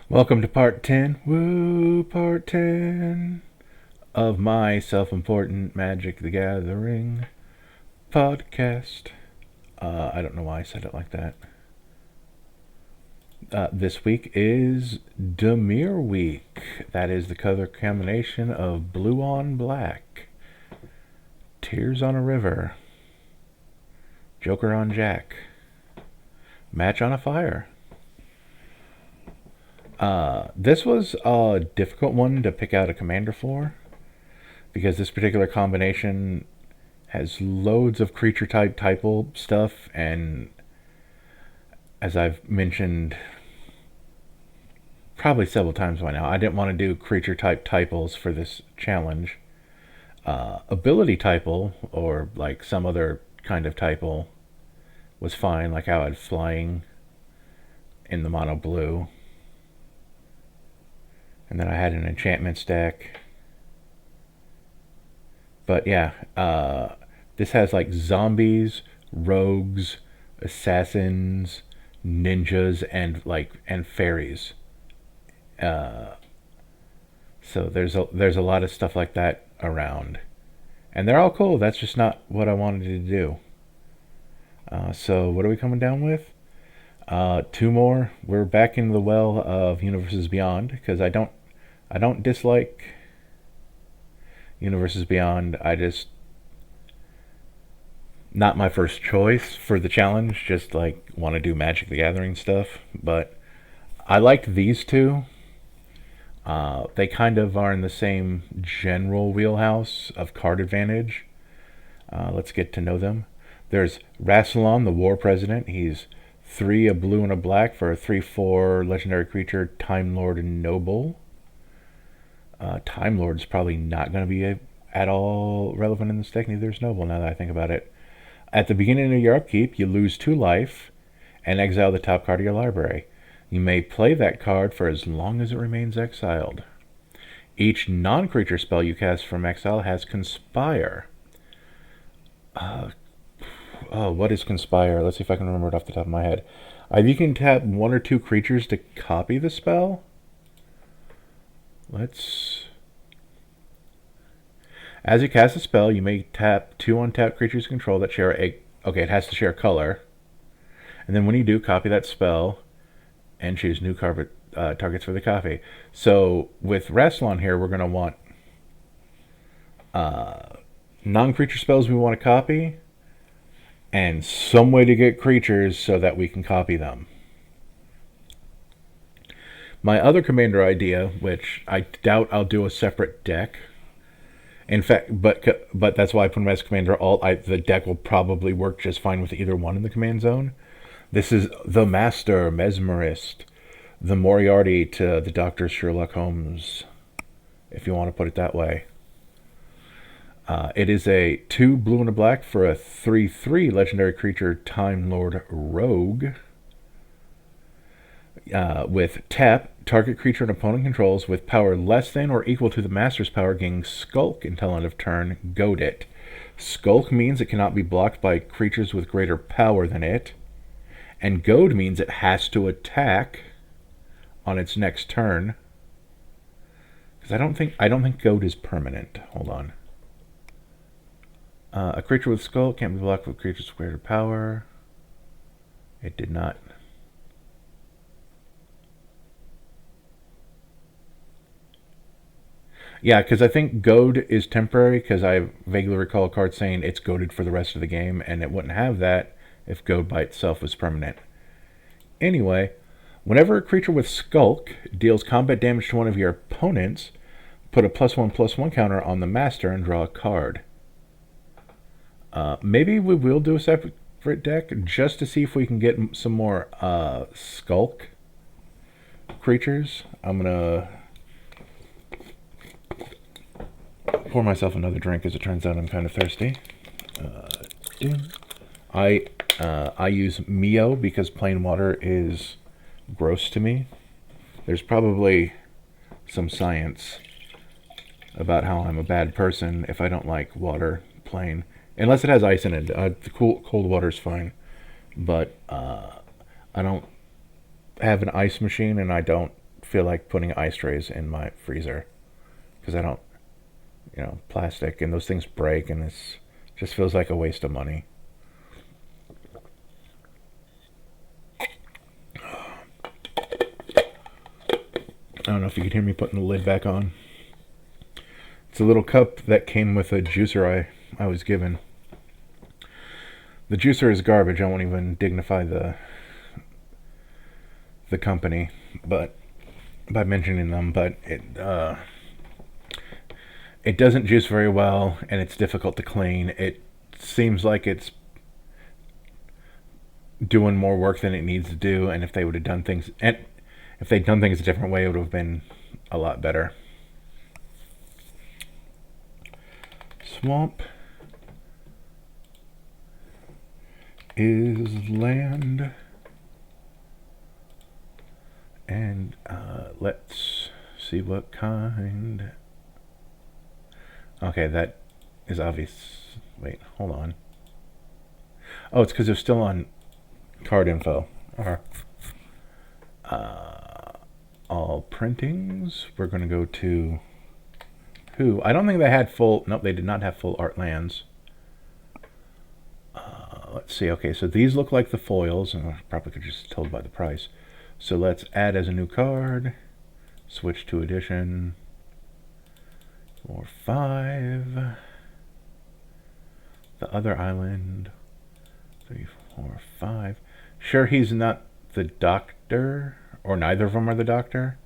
Welcome to part 10, part 10 of my self-important Magic the Gathering podcast. I don't know why I said it like that. This week is Dimir week. That is the color combination of blue on black, Tears on a River, Joker on Jack, Match on a Fire. This was a difficult one to pick out a commander for, because this particular combination has loads of creature type typal stuff, and as I've mentioned probably several times by now, I didn't want to do creature type typals for this challenge. Ability typal, or like some other kind of typal, was fine, like how I had flying in the mono blue. And then I had an enchantment stack. But yeah, this has like zombies, rogues, assassins, ninjas, and fairies. So there's a lot of stuff like that around, and they're all cool. That's just not what I wanted to do. So what are we coming down with? Two more. We're back in the well of Universes Beyond, because I don't dislike Universes Beyond. I just, not my first choice for the challenge. Just like want to do Magic the Gathering stuff, but I liked these two. They kind of are in the same general wheelhouse of card advantage. Let's get to know them. There's Rassilon, the War President. He's 3 a blue and a black for a 3/4 legendary creature, Time Lord and Noble. Time Lord's probably not going to be at all relevant in this deck. Neither is Noble, now that I think about it. At the beginning of your upkeep, you lose 2 life and exile the top card of your library. You may play that card for as long as it remains exiled. Each non-creature spell you cast from exile has Conspire. What is Conspire? Let's see if I can remember it off the top of my head. You can tap 1 or 2 creatures to copy the spell. As you cast a spell, you may tap 2 untapped creatures you control that share a... Okay, it has to share color. And then when you do, copy that spell and choose new targets for the copy. So with Rassilon here, we're going to want non-creature spells we want to copy, and some way to get creatures so that we can copy them. My other commander idea, which I doubt I'll do a separate deck. In fact, but that's why I put him as commander alt. The deck will probably work just fine with either one in the command zone. This is the Master Mesmerist, the Moriarty to the Dr. Sherlock Holmes, if you want to put it that way. It is a 2 blue and a black for a 3/3 legendary creature, Time Lord Rogue. With tap, target creature an opponent controls with power less than or equal to the master's power gaining Skulk until end of turn, goad it. Skulk means it cannot be blocked by creatures with greater power than it, and goad means it has to attack on its next turn. Because I don't think goad is permanent. Hold on. A creature with Skulk can't be blocked with creatures with greater power. It did not. Yeah, because I think goad is temporary, because I vaguely recall a card saying it's goaded for the rest of the game, and it wouldn't have that if goad by itself was permanent. Anyway, whenever a creature with Skulk deals combat damage to one of your opponents, put a +1/+1 counter on the master and draw a card. Maybe we will do a separate deck just to see if we can get some more Skulk creatures. I'm going to pour myself another drink. As it turns out, I'm kind of thirsty. I use Mio because plain water is gross to me. There's probably some science about how I'm a bad person if I don't like water plain, unless it has ice in it. The cold water is fine, but I don't have an ice machine, and I don't feel like putting ice trays in my freezer because I don't, plastic and those things break, and it's just feels like a waste of money. I don't know if you can hear me putting the lid back on. It's a little cup that came with a juicer I was given. The juicer is garbage. I won't even dignify the company, but by mentioning them. But it doesn't juice very well, and it's difficult to clean. It seems like it's doing more work than it needs to do, and if they would have done things, and if they'd done things a different way, it would have been a lot better. Swamp is land, and let's see what kind. Okay, that is obvious. Wait, hold on. Oh, it's because they're still on card info. Or all printings. We're going to go to who? I don't think they had full. Nope, they did not have full art lands. Let's see. Okay, so these look like the foils, and I probably could just tell by the price. So let's add as a new card. Switch to edition. 4, 5. The other island. 3, 4, 5. Sure, he's not the doctor, or neither of them are the doctor,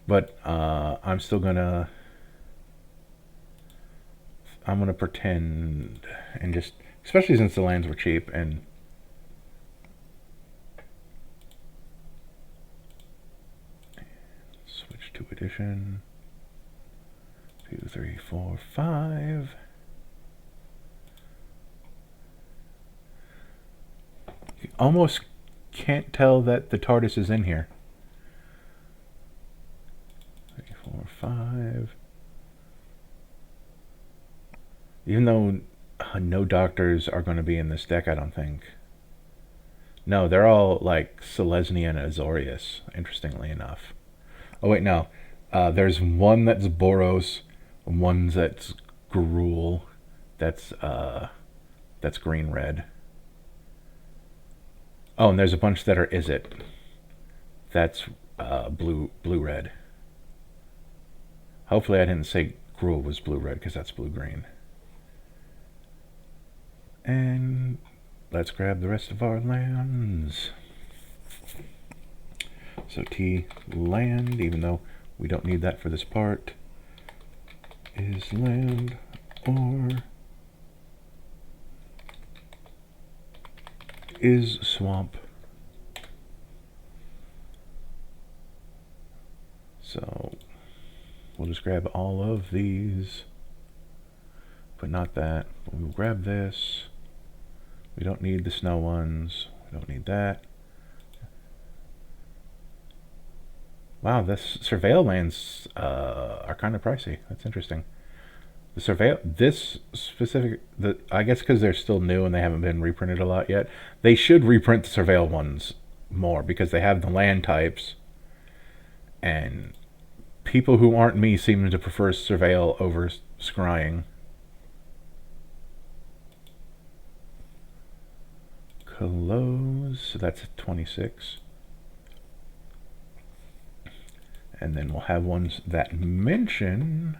but I'm gonna pretend and just, especially since the lands were cheap, and switch to edition. 2, 3, 4, 5. You almost can't tell that the TARDIS is in here. 3, 4, 5. Even though no doctors are going to be in this deck, I don't think. No, they're all like Selesnya and Azorius, interestingly enough. Oh wait, no. There's one that's Boros, one that's Gruul, that's green-red. Oh, and there's a bunch that are Izzet. That's blue-red. Hopefully I didn't say Gruul was blue-red, because that's blue-green. And let's grab the rest of our lands. So T, land, even though we don't need that for this part, is land, or is swamp. So we'll just grab all of these, but not that. We'll grab this. We don't need the snow ones. We don't need that. Wow, this surveil lands are kind of pricey. That's interesting. The surveil, this specific, I guess because they're still new and they haven't been reprinted a lot yet, they should reprint the surveil ones more because they have the land types, and people who aren't me seem to prefer surveil over scrying. Close, so that's 26. And then we'll have ones that mention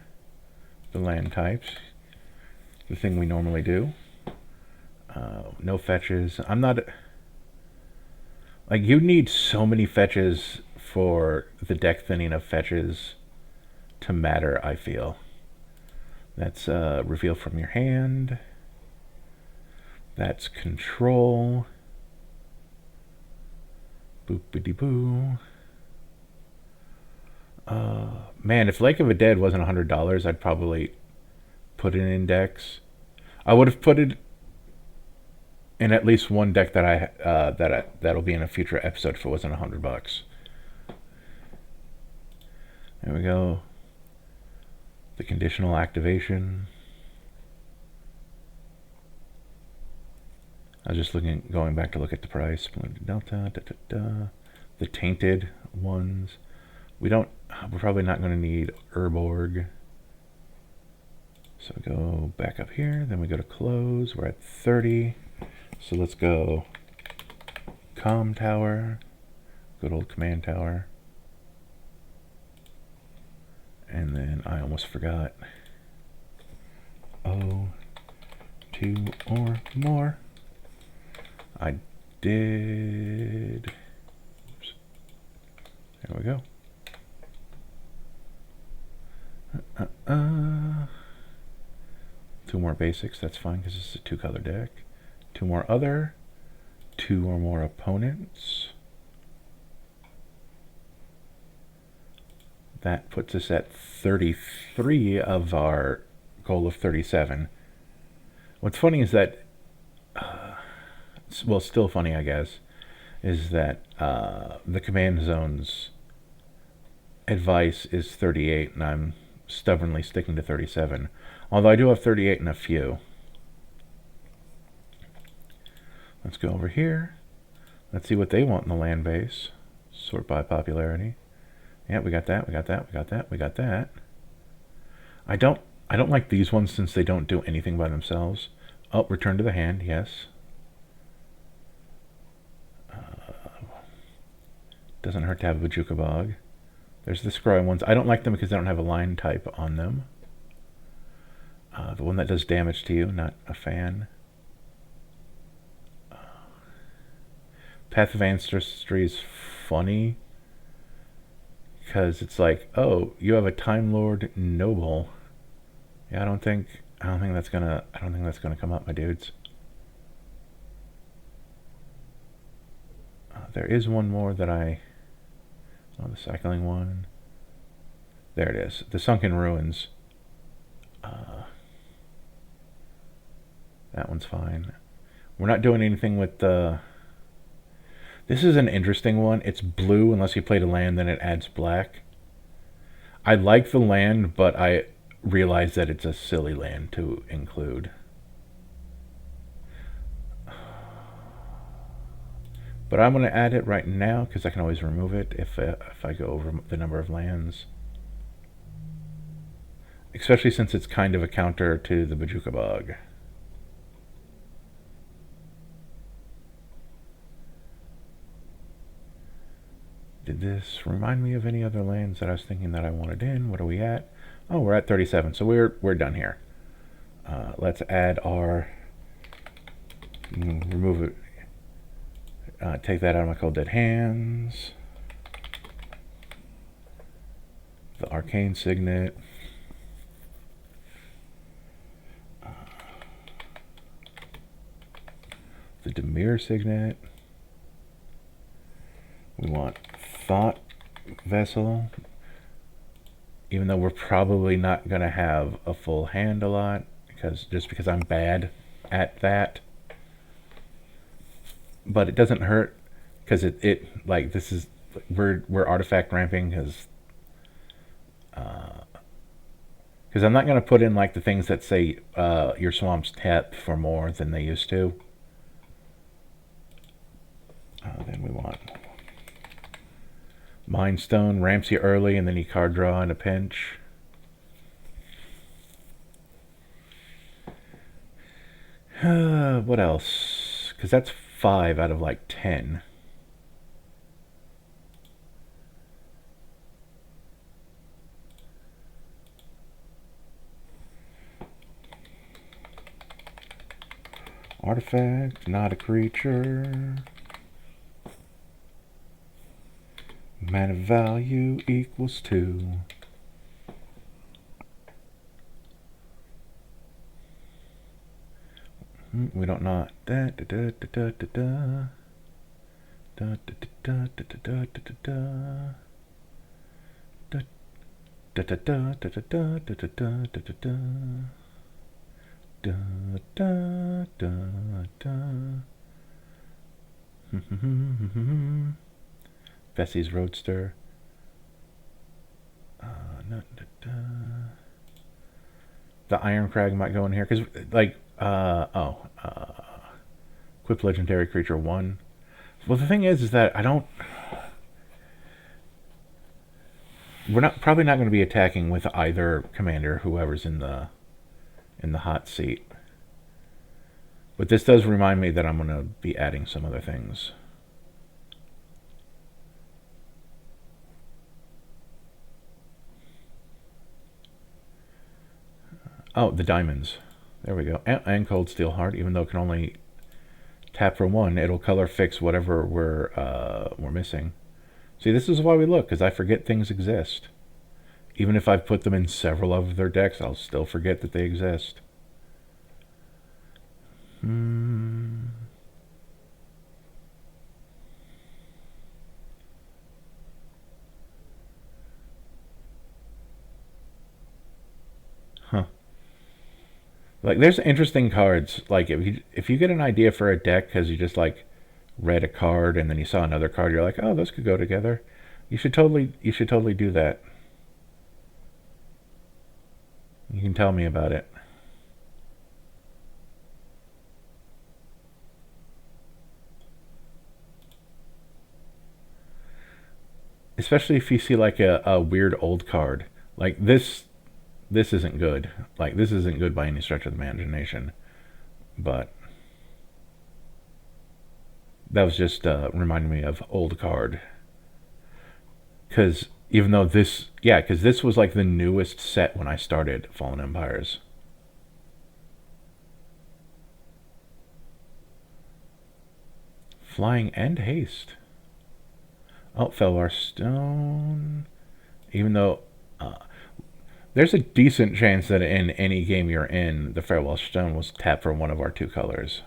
the land types, the thing we normally do. No fetches. I'm not, like, you need so many fetches for the deck thinning of fetches to matter, I feel. That's reveal from your hand. That's control. Boopity boo. Man, if Lake of the Dead wasn't $100, I'd probably put it in index. I would have put it in at least one deck that that'll be in a future episode if it wasn't $100. There we go. The conditional activation. I was just going back to look at the price. Delta, the tainted ones. We're probably not going to need Urborg. So go back up here, then we go to close. We're at 30. So let's go comm tower, good old command tower. And then I almost forgot. Oh, 2 or more. I did. Oops. There we go. 2 more basics, that's fine because this is a 2-color deck. 2 more other. 2 or more opponents. That puts us at 33 of our goal of 37. What's funny is that, well, still funny, I guess, is that the command zone's advice is 38, and I'm stubbornly sticking to 37. Although I do have 38 in a few. Let's go over here. Let's see what they want in the land base. Sort by popularity. Yeah, we got that, we got that, we got that, we got that. I don't like these ones since they don't do anything by themselves. Oh, return to the hand, yes. Doesn't hurt to have a Bajuka Bog. There's the scry ones. I don't like them because they don't have a line type on them. The one that does damage to you, not a fan. Path of Ancestry is funny because it's like, oh, you have a Time Lord Noble. Yeah, I don't think that's gonna come up, my dudes. There is one more that the cycling one. There it is, the Sunken Ruins. That one's fine. We're not doing anything with the. This is an interesting one. It's blue unless you played a land, then it adds black. I like the land, but I realize that it's a silly land to include. But I'm going to add it right now because I can always remove it if I go over the number of lands. Especially since it's kind of a counter to the Bajuka Bog. Did this remind me of any other lands that I was thinking that I wanted in? What are we at? Oh, we're at 37, so we're done here. Let's add our. Remove it. Take that out of my cold dead hands. The arcane signet. The Dimir signet. We want Thought Vessel, even though we're probably not going to have a full hand a lot, because I'm bad at that. But it doesn't hurt, because it like this is we're artifact ramping because I'm not going to put in like the things that say your swamps tap for more than they used to. Then we want Mind Stone, ramps you early, and then you card draw in a pinch. What else? Because that's 5 out of like 10. Artifact, not a creature. Mana value equals 2. We don't know that. Bessie's Roadster. The Iron Crag might go in here because, like, equip legendary creature 1. Well, the thing is that I don't. we're not probably not going to be attacking with either commander, whoever's in the hot seat. But this does remind me that I'm going to be adding some other things. Oh, the diamonds. There we go. And Cold Steel Heart, even though it can only tap for one, it'll color fix whatever we're missing. See, this is why we look, because I forget things exist. Even if I've put them in several of their decks, I'll still forget that they exist. Huh. Like, there's interesting cards. Like, if you get an idea for a deck because you just like read a card and then you saw another card, you're like, oh, those could go together. You should totally do that. You can tell me about it. Especially if you see like a weird old card. Like this isn't good. Like, this isn't good by any stretch of the imagination. But that was just reminding me of old card. Because even though because this was like the newest set when I started Fallen Empires. Flying and haste. Oh, Felvar Stone. Even though there's a decent chance that in any game you're in, the Farewell Stone was tapped for one of our two colors.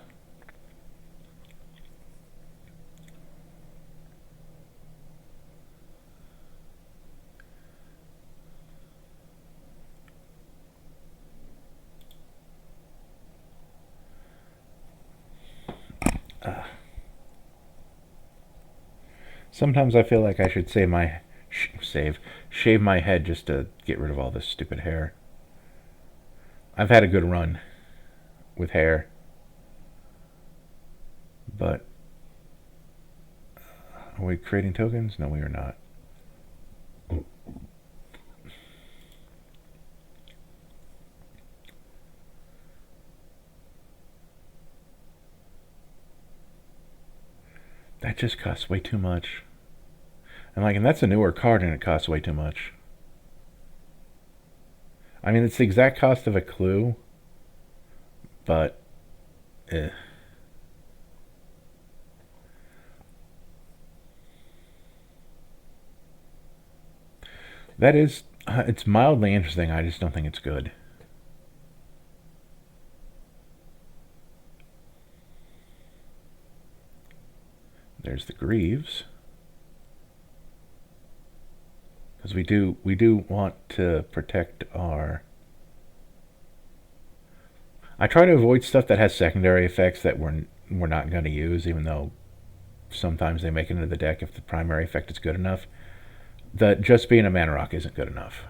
Sometimes I feel like I should shave my head just to get rid of all this stupid hair. I've had a good run with hair, but are we creating tokens? No, we are not. That just costs way too much. And that's a newer card and it costs way too much. I mean, it's the exact cost of a clue, but eh. That is, it's mildly interesting. I just don't think it's good. There's the Greaves. Because we do want to protect our. I try to avoid stuff that has secondary effects that we're not going to use, even though sometimes they make it into the deck if the primary effect is good enough. That just being a mana rock isn't good enough.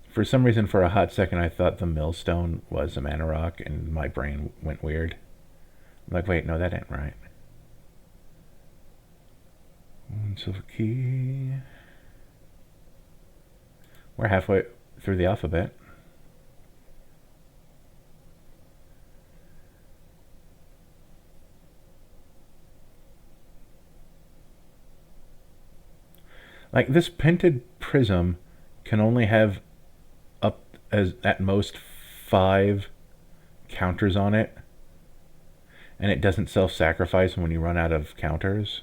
For some reason, for a hot second, I thought the Millstone was a mana rock, and my brain went weird. I'm like, wait, no, that ain't right. One silver key. We're halfway through the alphabet. Like, this Painted Prism can only have up as at most 5 counters on it, and it doesn't self-sacrifice when you run out of counters.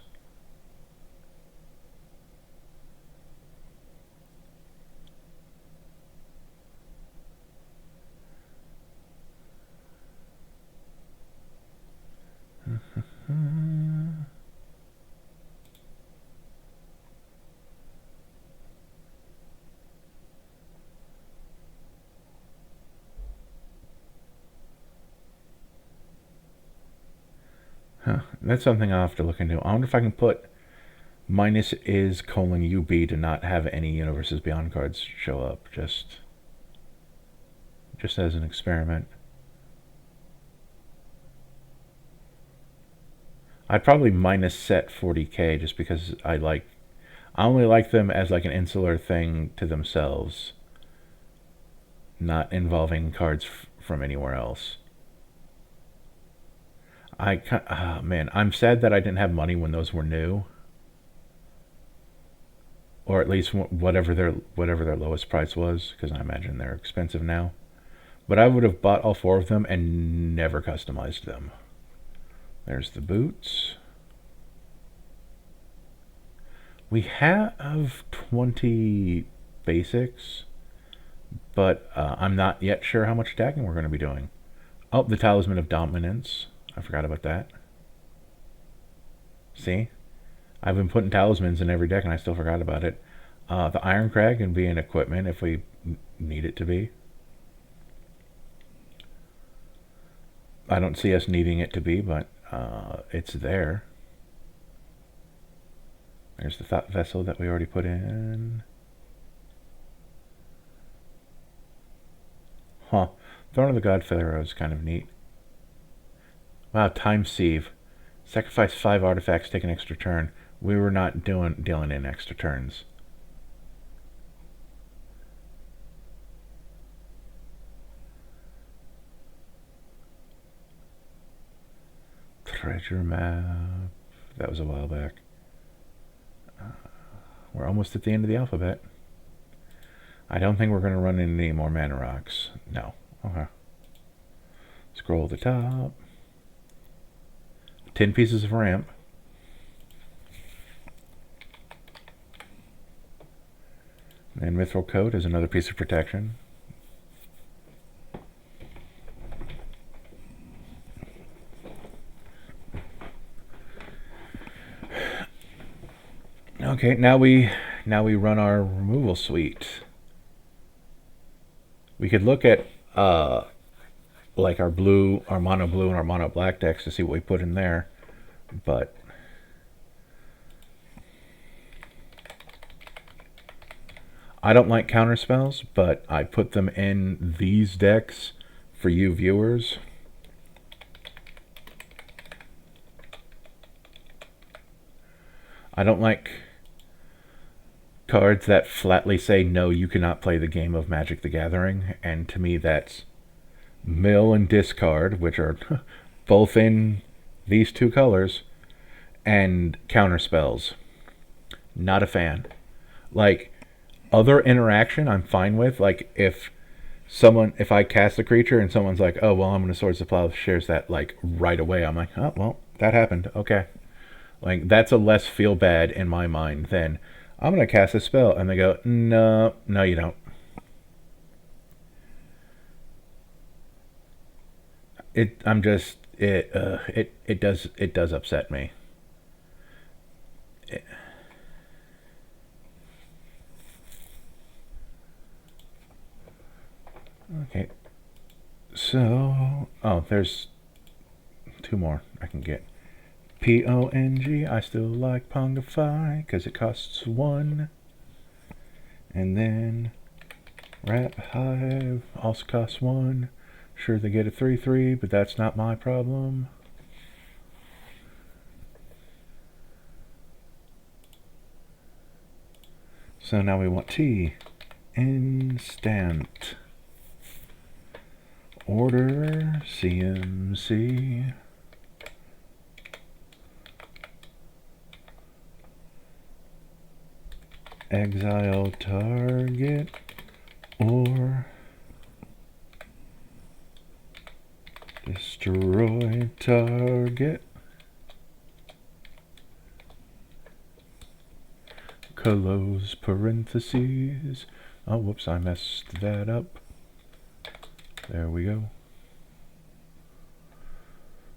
Huh. That's something I'll have to look into. I wonder if I can put Minus is colon UB to not have any Universes Beyond cards show up, just as an experiment. I'd probably minus set 40k just because I only like them as like an insular thing to themselves, not involving cards from anywhere else. Man, I'm sad that I didn't have money when those were new, or at least whatever their lowest price was, because I imagine they're expensive now. But I would have bought all 4 of them and never customized them. There's the boots. We have 20 basics, but I'm not yet sure how much attacking we're going to be doing. Oh, the Talisman of Dominance. I forgot about that. See? I've been putting talismans in every deck and I still forgot about it. The Iron Crag can be an equipment if we need it to be. I don't see us needing it to be, but it's there. There's the Thought Vessel that we already put in. Huh. Throne of the God Pharaoh is kind of neat. Wow, Time Sieve. Sacrifice 5 artifacts, take an extra turn. We were not dealing in extra turns. Treasure map. That was a while back. We're almost at the end of the alphabet. I don't think we're going to run into any more mana rocks. No. Okay. Scroll to the top. 10 pieces of ramp. And Mithril Coat is another piece of protection. Okay, now we run our removal suite. We could look at like our mono blue and our mono black decks to see what we put in there, but I don't like counter spells, but I put them in these decks for you viewers. I don't like cards that flatly say, no, you cannot play the game of Magic the Gathering, and to me that's mill and discard, which are both in these 2 colors, and counter spells. Not a fan. Like, other interaction I'm fine with. Like, if I cast a creature and someone's like, oh, well, I'm going to Swords to Plowshares that, like, right away, I'm like, oh, well, that happened. Okay. Like, that's a less feel bad in my mind than, I'm going to cast a spell, and they go, no, you don't. It does upset me. Okay. So, oh, there's 2 more I can get. PONG, I still like Pongify because it costs 1. And then Rat Hive also costs 1. Sure, they get a 3/3, but that's not my problem. So now we want T. Instant. Order CMC. Exile target or destroy target. Close parentheses. Oh, whoops, I messed that up. There we go.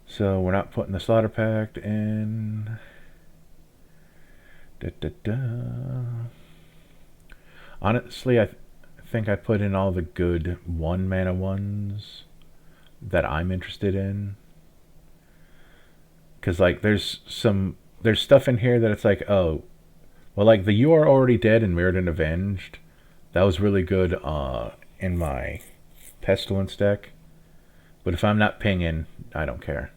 So we're not putting the Slaughter Pact in. Honestly, I think I put in all the good 1 mana ones that I'm interested in. Because, like, there's stuff in here that it's like, oh, Well, like the You Are Already Dead and Mirrored and Avenged, that was really good in my Pestilence deck. But if I'm not pinging, I don't care.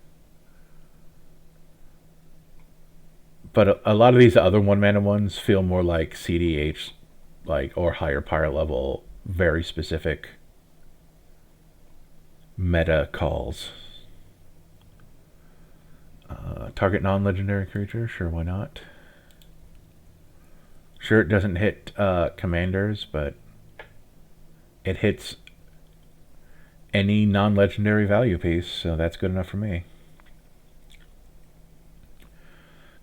But a lot of these other one mana ones feel more like CDH, like or higher power level, very specific meta calls. Target non-legendary creature, sure, why not? Sure, it doesn't hit commanders, but it hits any non-legendary value piece, so that's good enough for me.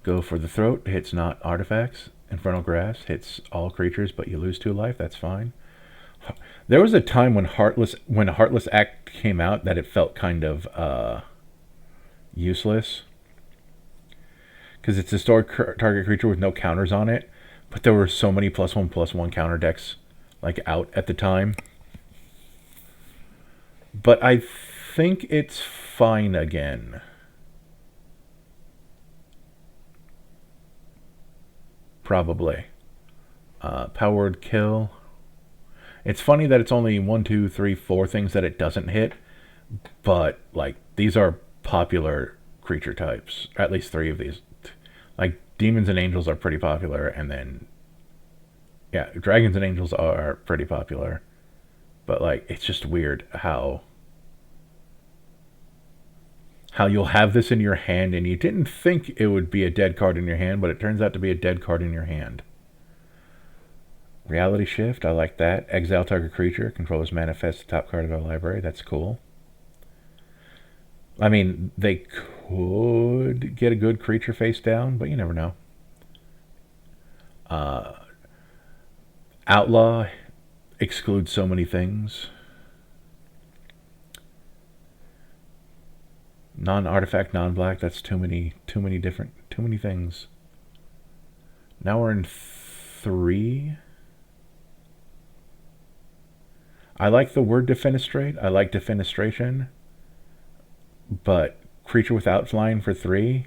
Go for the Throat, hits not artifacts. Infernal Grasp hits all creatures, but you lose 2 life, that's fine. There was a time when Heartless Act came out that it felt kind of useless. Because it's a historic target creature with no counters on it, but there were so many +1/+1 counter decks like out at the time. But I think it's fine again. Probably. Powered Kill. It's funny that it's only 1, 2, 3, 4 things that it doesn't hit, but like these are popular creature types. At least 3 of these. Like Demons and Angels are pretty popular, and then yeah, Dragons and Angels are pretty popular. But like it's just weird how you'll have this in your hand and you didn't think it would be a dead card in your hand, but it turns out to be a dead card in your hand. Reality Shift, I like that. Exile target creature, controllers manifest the top card of their library. That's cool. I mean, they could get a good creature face down, but you never know. Outlaw excludes so many things. Non-artifact, non-black. That's too many things. Now we're in 3. I like the word Defenestrate. I like Defenestration. But creature without flying for 3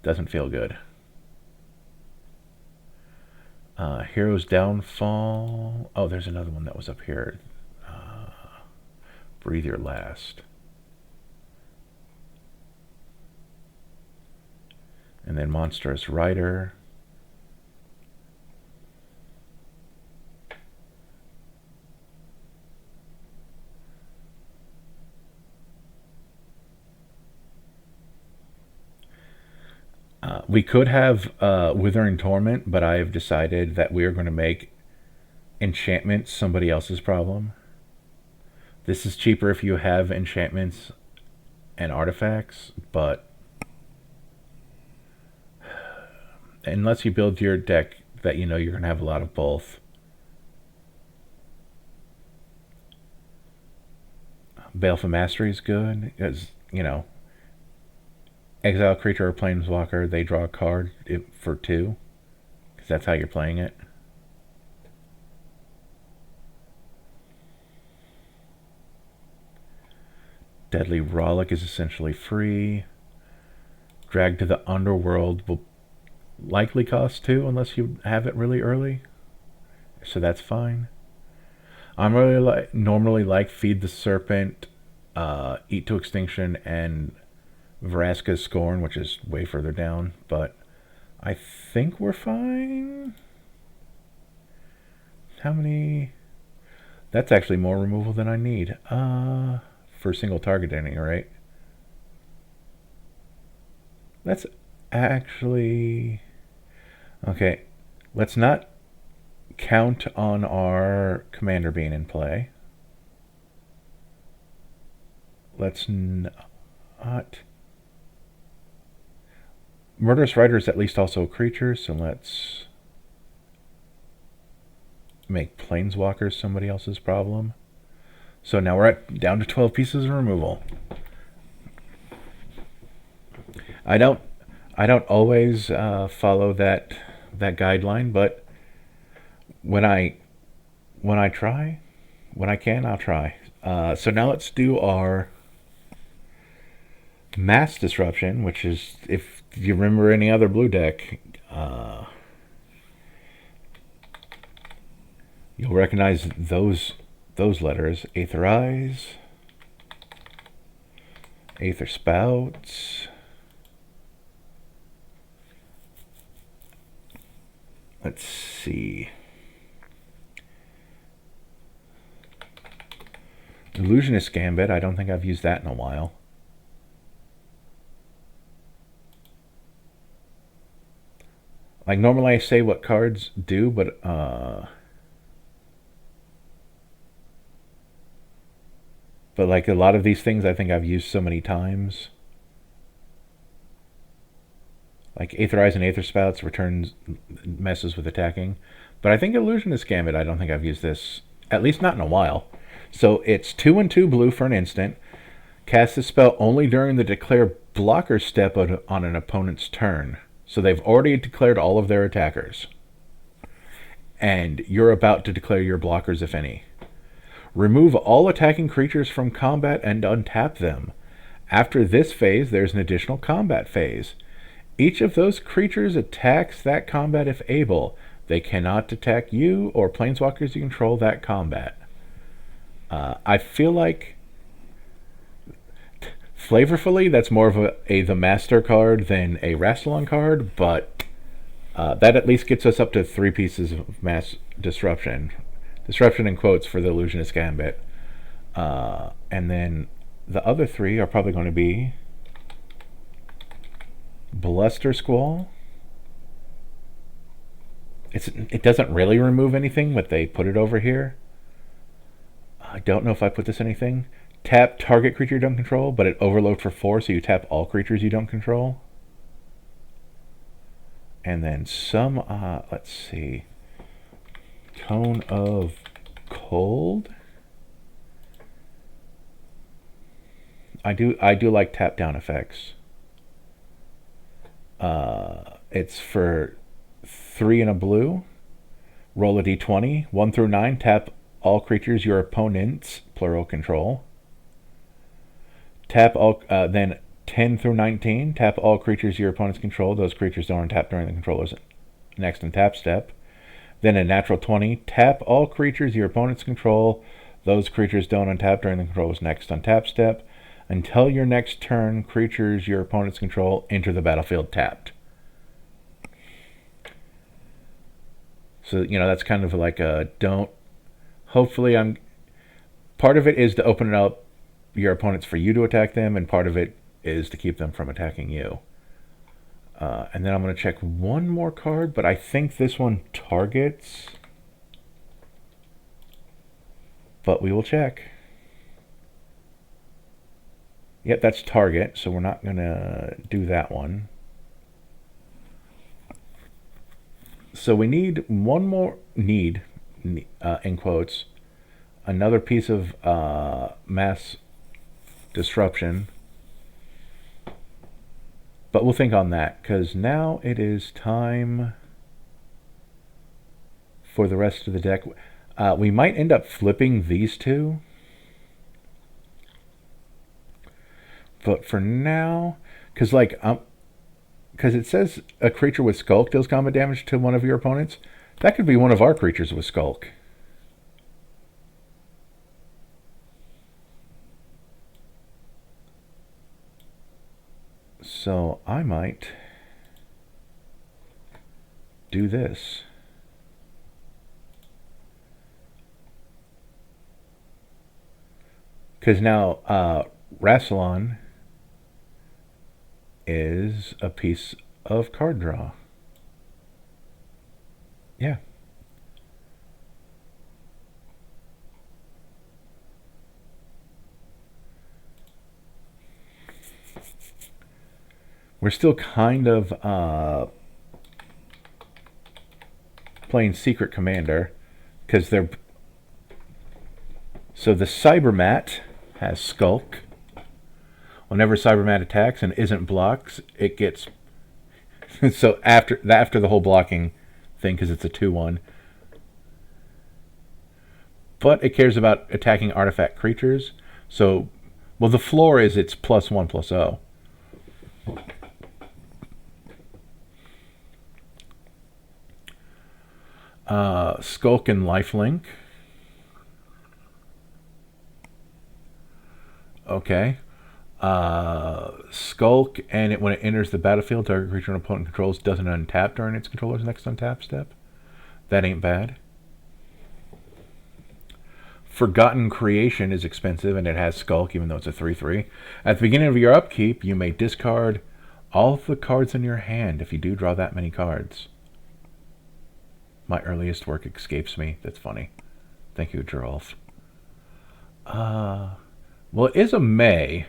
doesn't feel good. Hero's Downfall. Oh, there's another one that was up here. Breathe Your Last. And then Monstrous Rider. We could have Withering Torment, but I've decided that we are going to make enchantments somebody else's problem. This is cheaper if you have enchantments and artifacts, but unless you build your deck that you know you're going to have a lot of both. Baleful Mastery is good because, you know, exile creature or planeswalker, they draw a card for 2 because that's how you're playing it. Deadly Rollick is essentially free. Drag to the Underworld will likely cost 2 unless you have it really early, so that's fine. I'm really normally like Feed the Serpent, Eat to Extinction, and Vraska's Scorn, which is way further down, but I think we're fine. How many? That's actually more removal than I need. For single targeting, right? That's actually okay. Let's not count on our commander being in play. Let's not. Murderous Rider is at least also a creature, so let's make Planeswalkers somebody else's problem. So now we're down to 12 pieces of removal. I don't always follow that guideline, but when I try, when I can, I'll try. So now let's do our Mass Disruption, which is, if you remember any other blue deck, You'll recognize those letters. Aetherize, Aether Spouts. Let's see. Illusionist Gambit, I don't think I've used that in a while. Like, normally I say what cards do, but like a lot of these things I think I've used so many times. Like Aetherize and Aether Spouts returns messes with attacking. But I think Illusionist Gambit, I don't think I've used this, at least not in a while. So it's 2 and 2 blue for an instant. Cast the spell only during the declare blocker step on an opponent's turn. So they've already declared all of their attackers. And you're about to declare your blockers, if any. Remove all attacking creatures from combat and untap them. After this phase, there's an additional combat phase. Each of those creatures attacks that combat if able. They cannot attack you or planeswalkers you control that combat. I feel like, flavorfully, that's more of the Master card than a Rassilon card, but that at least gets us up to 3 pieces of mass disruption. Disruption in quotes for the Illusionist Gambit. And then the other 3 are probably going to be Bluster Squall. It doesn't really remove anything, but they put it over here. I don't know if I put this anything. Tap target creature you don't control, but it overload for 4, so you tap all creatures you don't control. And then some, let's see. Tone of Cold. I do like tap down effects. It's for 3 and a blue. Roll a d20. 1 through 9. Tap all creatures your opponents, plural, control. Tap all. Then 10 through 19. Tap all creatures your opponents control. Those creatures don't untap during the controller's next untap step. Then a natural 20. Tap all creatures your opponents control. Those creatures don't untap during the controller's next untap step. Until your next turn, creatures your opponents control enter the battlefield tapped. So, that's kind of like a don't. Hopefully, part of it is to open it up your opponents for you to attack them, and part of it is to keep them from attacking you. And then I'm going to check one more card, but I think this one targets. But we will check. Yep, that's target, so we're not going to do that one. So we need one more, in quotes, another piece of mass disruption. But we'll think on that, because now it is time for the rest of the deck. We might end up flipping these two. But for now, because it says a creature with Skulk deals combat damage to one of your opponents. That could be one of our creatures with Skulk. So I might do this. Because now Rassilon is a piece of card draw. Yeah. We're still kind of playing Secret Commander, because they're... So the Cybermat has Skulk. Whenever Cybermat attacks and isn't blocked, it gets... So after the whole blocking thing, because it's a 2/1. But it cares about attacking artifact creatures. So, well, the floor is it's +1/+0. Skulk and Lifelink. Okay. Skulk, and when it enters the battlefield, target creature an opponent controls doesn't untap during its controller's next untap step. That ain't bad. Forgotten Creation is expensive, and it has Skulk, even though it's a 3/3. At the beginning of your upkeep, you may discard all of the cards in your hand if you do draw that many cards. My earliest work escapes me. That's funny. Thank you, Geralf. Well, it is a May.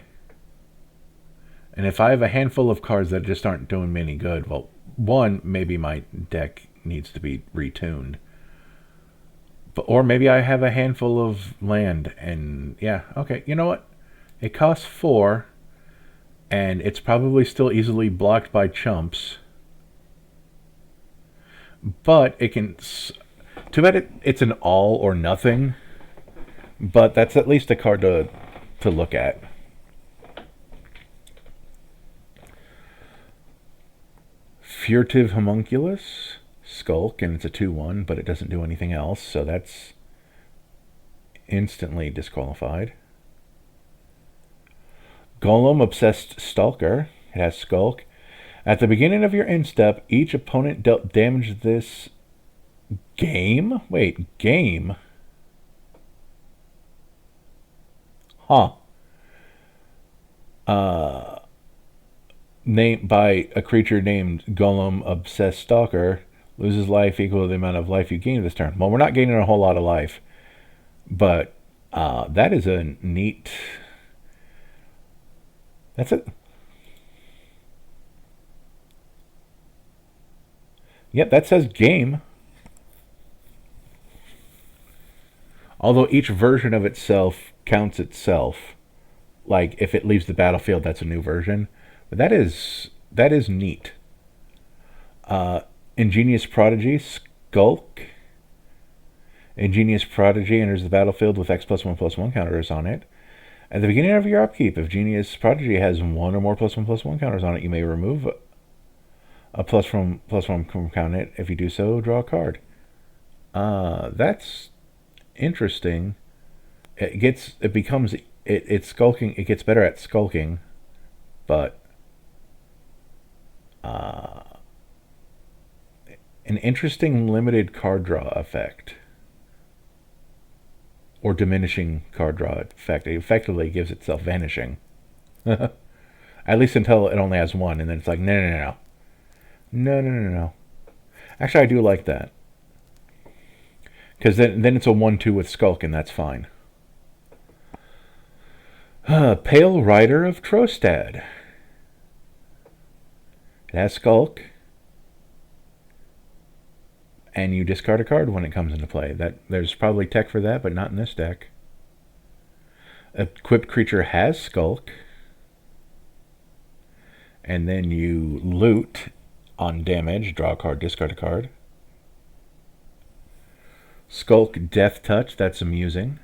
And if I have a handful of cards that just aren't doing me any good, well, one, maybe my deck needs to be retuned. Or maybe I have a handful of land, and yeah, okay, you know what? It costs 4, and it's probably still easily blocked by chumps. But it can... Too bad it's an all or nothing, but that's at least a card to look at. Furtive Homunculus, Skulk, and it's a 2/1, but it doesn't do anything else, so that's instantly disqualified. Golem Obsessed Stalker, it has Skulk. At the beginning of your end step, each opponent dealt damage this game? Wait, game? Huh. Named by a creature named Golem Obsessed Stalker loses life equal to the amount of life you gain this turn. Well, we're not gaining a whole lot of life, but that is a neat... That's it. Yep, that says game. Although each version of itself counts itself. Like, if it leaves the battlefield, that's a new version. But that is neat. Ingenious Prodigy, Skulk. Ingenious Prodigy enters the battlefield with X+1/+1 counters on it. At the beginning of your upkeep, if Genius Prodigy has 1 or more +1/+1 counters on it, you may remove a +1/+1 from count it. If you do so, draw a card. That's interesting. It's skulking. It gets better at skulking, but an interesting limited card draw effect. Or diminishing card draw effect. It effectively gives itself vanishing. At least until it only has 1, and then it's like, no. Actually, I do like that. Because then it's a 1/2 with Skulk, and that's fine. Pale Rider of Trostad. It has Skulk. And you discard a card when it comes into play. There's probably tech for that, but not in this deck. Equipped creature has Skulk. And then you loot on damage. Draw a card, discard a card. Skulk Death Touch. That's amusing.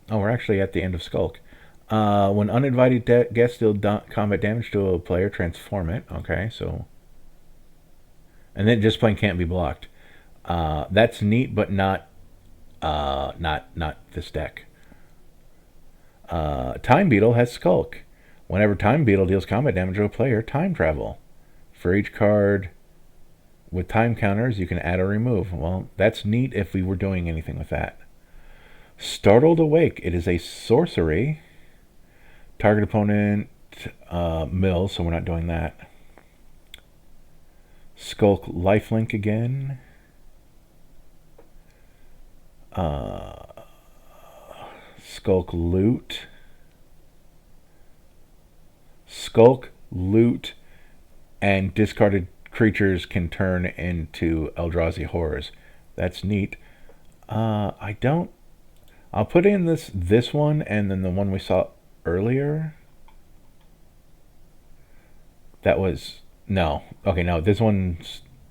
Oh, we're actually at the end of Skulk. When uninvited guests deal combat damage to a player, transform it. Okay, so... And then just plain can't be blocked. That's neat, but not this deck. Time Beetle has Skulk. Whenever Time Beetle deals combat damage to a player, time travel. For each card with time counters, you can add or remove. Well, that's neat if we were doing anything with that. Startled Awake. It is a sorcery. Target opponent mills, so we're not doing that. Skulk Lifelink again. Skulk Loot. Skulk Loot, and discarded creatures can turn into Eldrazi Horrors. That's neat. I'll put in this one, and then the one we saw earlier. That was... No. Okay, no. This one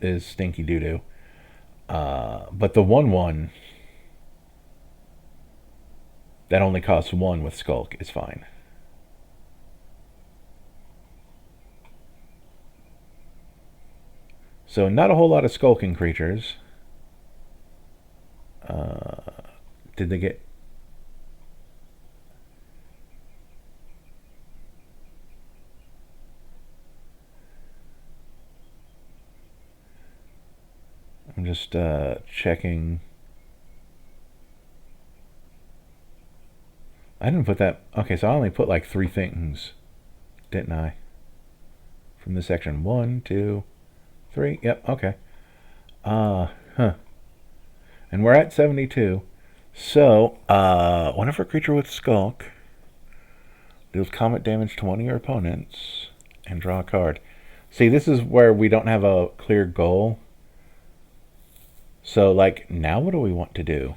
is stinky doo-doo. But the 1/1 that only costs 1 with Skulk is fine. So not a whole lot of skulking creatures. Did they get... I'm just checking. I didn't put that... Okay, so I only put like 3 things, didn't I? From this section. 1, 2, 3. Yep, okay. Huh. And we're at 72. So, whenever a creature with Skulk deals combat damage to one of your opponents and draw a card. See, this is where we don't have a clear goal. So, like, now what do we want to do?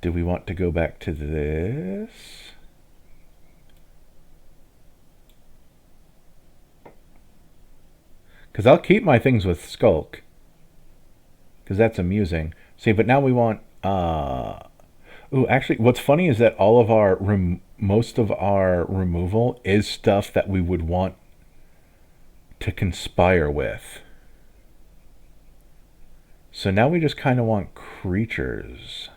Do we want to go back to this? Because I'll keep my things with Skulk. Because that's amusing. See, but now we want... Ooh, actually, what's funny is that all of our... most of our removal is stuff that we would want to conspire with. So now we just kind of want creatures.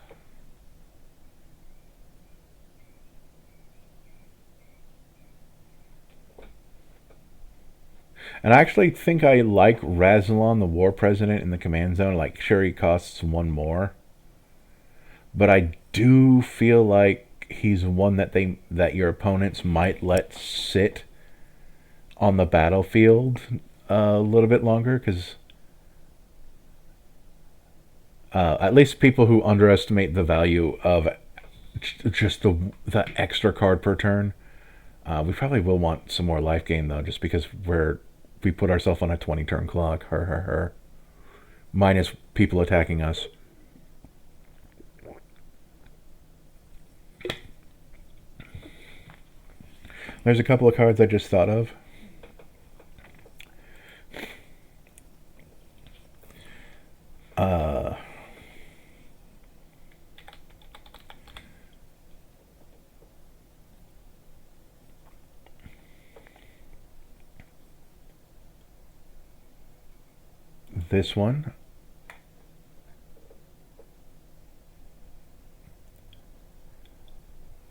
And I actually think I like Rassilon, the War President, in the Command Zone. Like, sure, he costs 1 more. But I do feel like he's one that your opponents might let sit on the battlefield a little bit longer, because at least people who underestimate the value of just the extra card per turn. We probably will want some more life gain though, just because we put ourselves on a 20-turn clock. Her. Minus people attacking us. There's a couple of cards I just thought of. This one.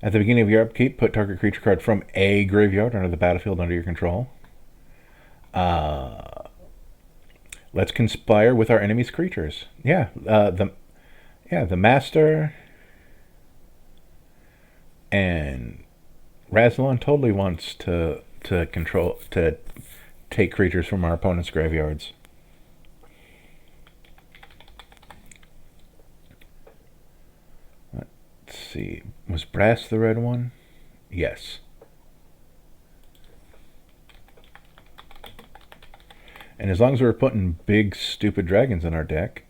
At the beginning of your upkeep, put target creature card from a graveyard onto the battlefield under your control. Let's conspire with our enemy's creatures. Yeah, the master and Rassilon totally wants to take creatures from our opponent's graveyards. Let's see. Was Brass the red one? Yes. And as long as we're putting big, stupid dragons in our deck,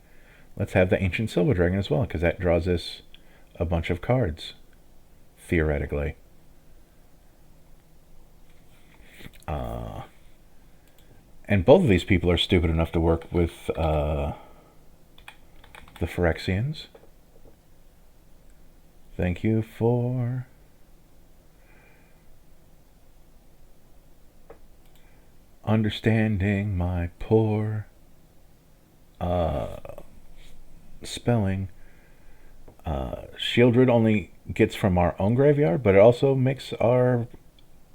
let's have the Ancient Silver Dragon as well, because that draws us a bunch of cards, theoretically. And both of these people are stupid enough to work with the Phyrexians. Thank you for... understanding my poor spelling. Shieldred only gets from our own graveyard, but it also makes our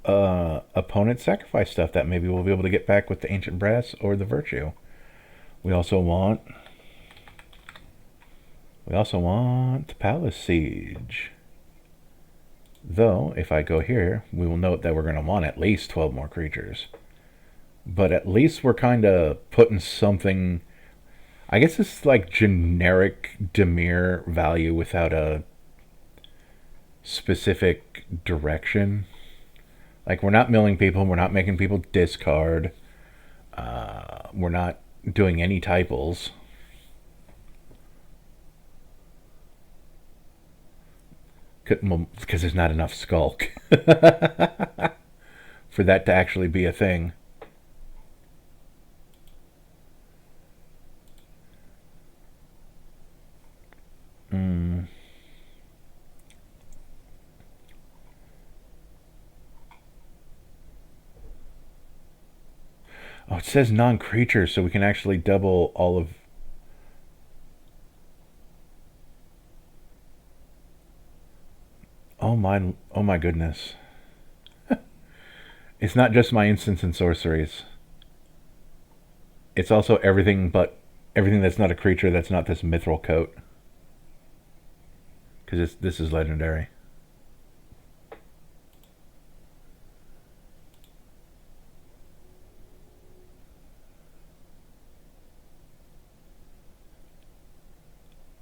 opponent sacrifice stuff that maybe we'll be able to get back with the Ancient Brass or the Virtue. We also want the Palace Siege. Though, if I go here, we will note that we're going to want at least 12 more creatures. But at least we're kind of putting something... I guess it's like generic Dimir value without a specific direction. Like, we're not milling people, we're not making people discard. We're not doing any typals. Because there's not enough Skulk for that to actually be a thing. Oh, it says non-creature, so we can actually double all of... Oh my goodness. It's not just my instants and sorceries. It's also everything but everything that's not a creature that's not this mithril coat. Because this is legendary.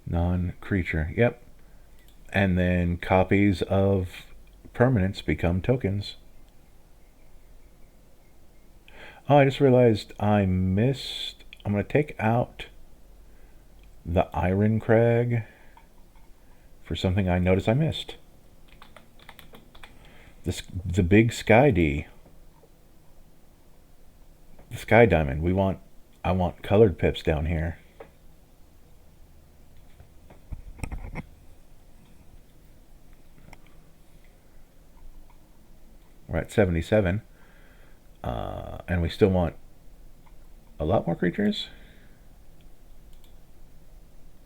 Non-creature. Yep. And then copies of permanents become tokens. Oh, I just realized I missed... I'm going to take out the Iron Crag for something I noticed I missed. The big Sky D. The Sky Diamond. I want colored pips down here. We're at 77. And we still want a lot more creatures.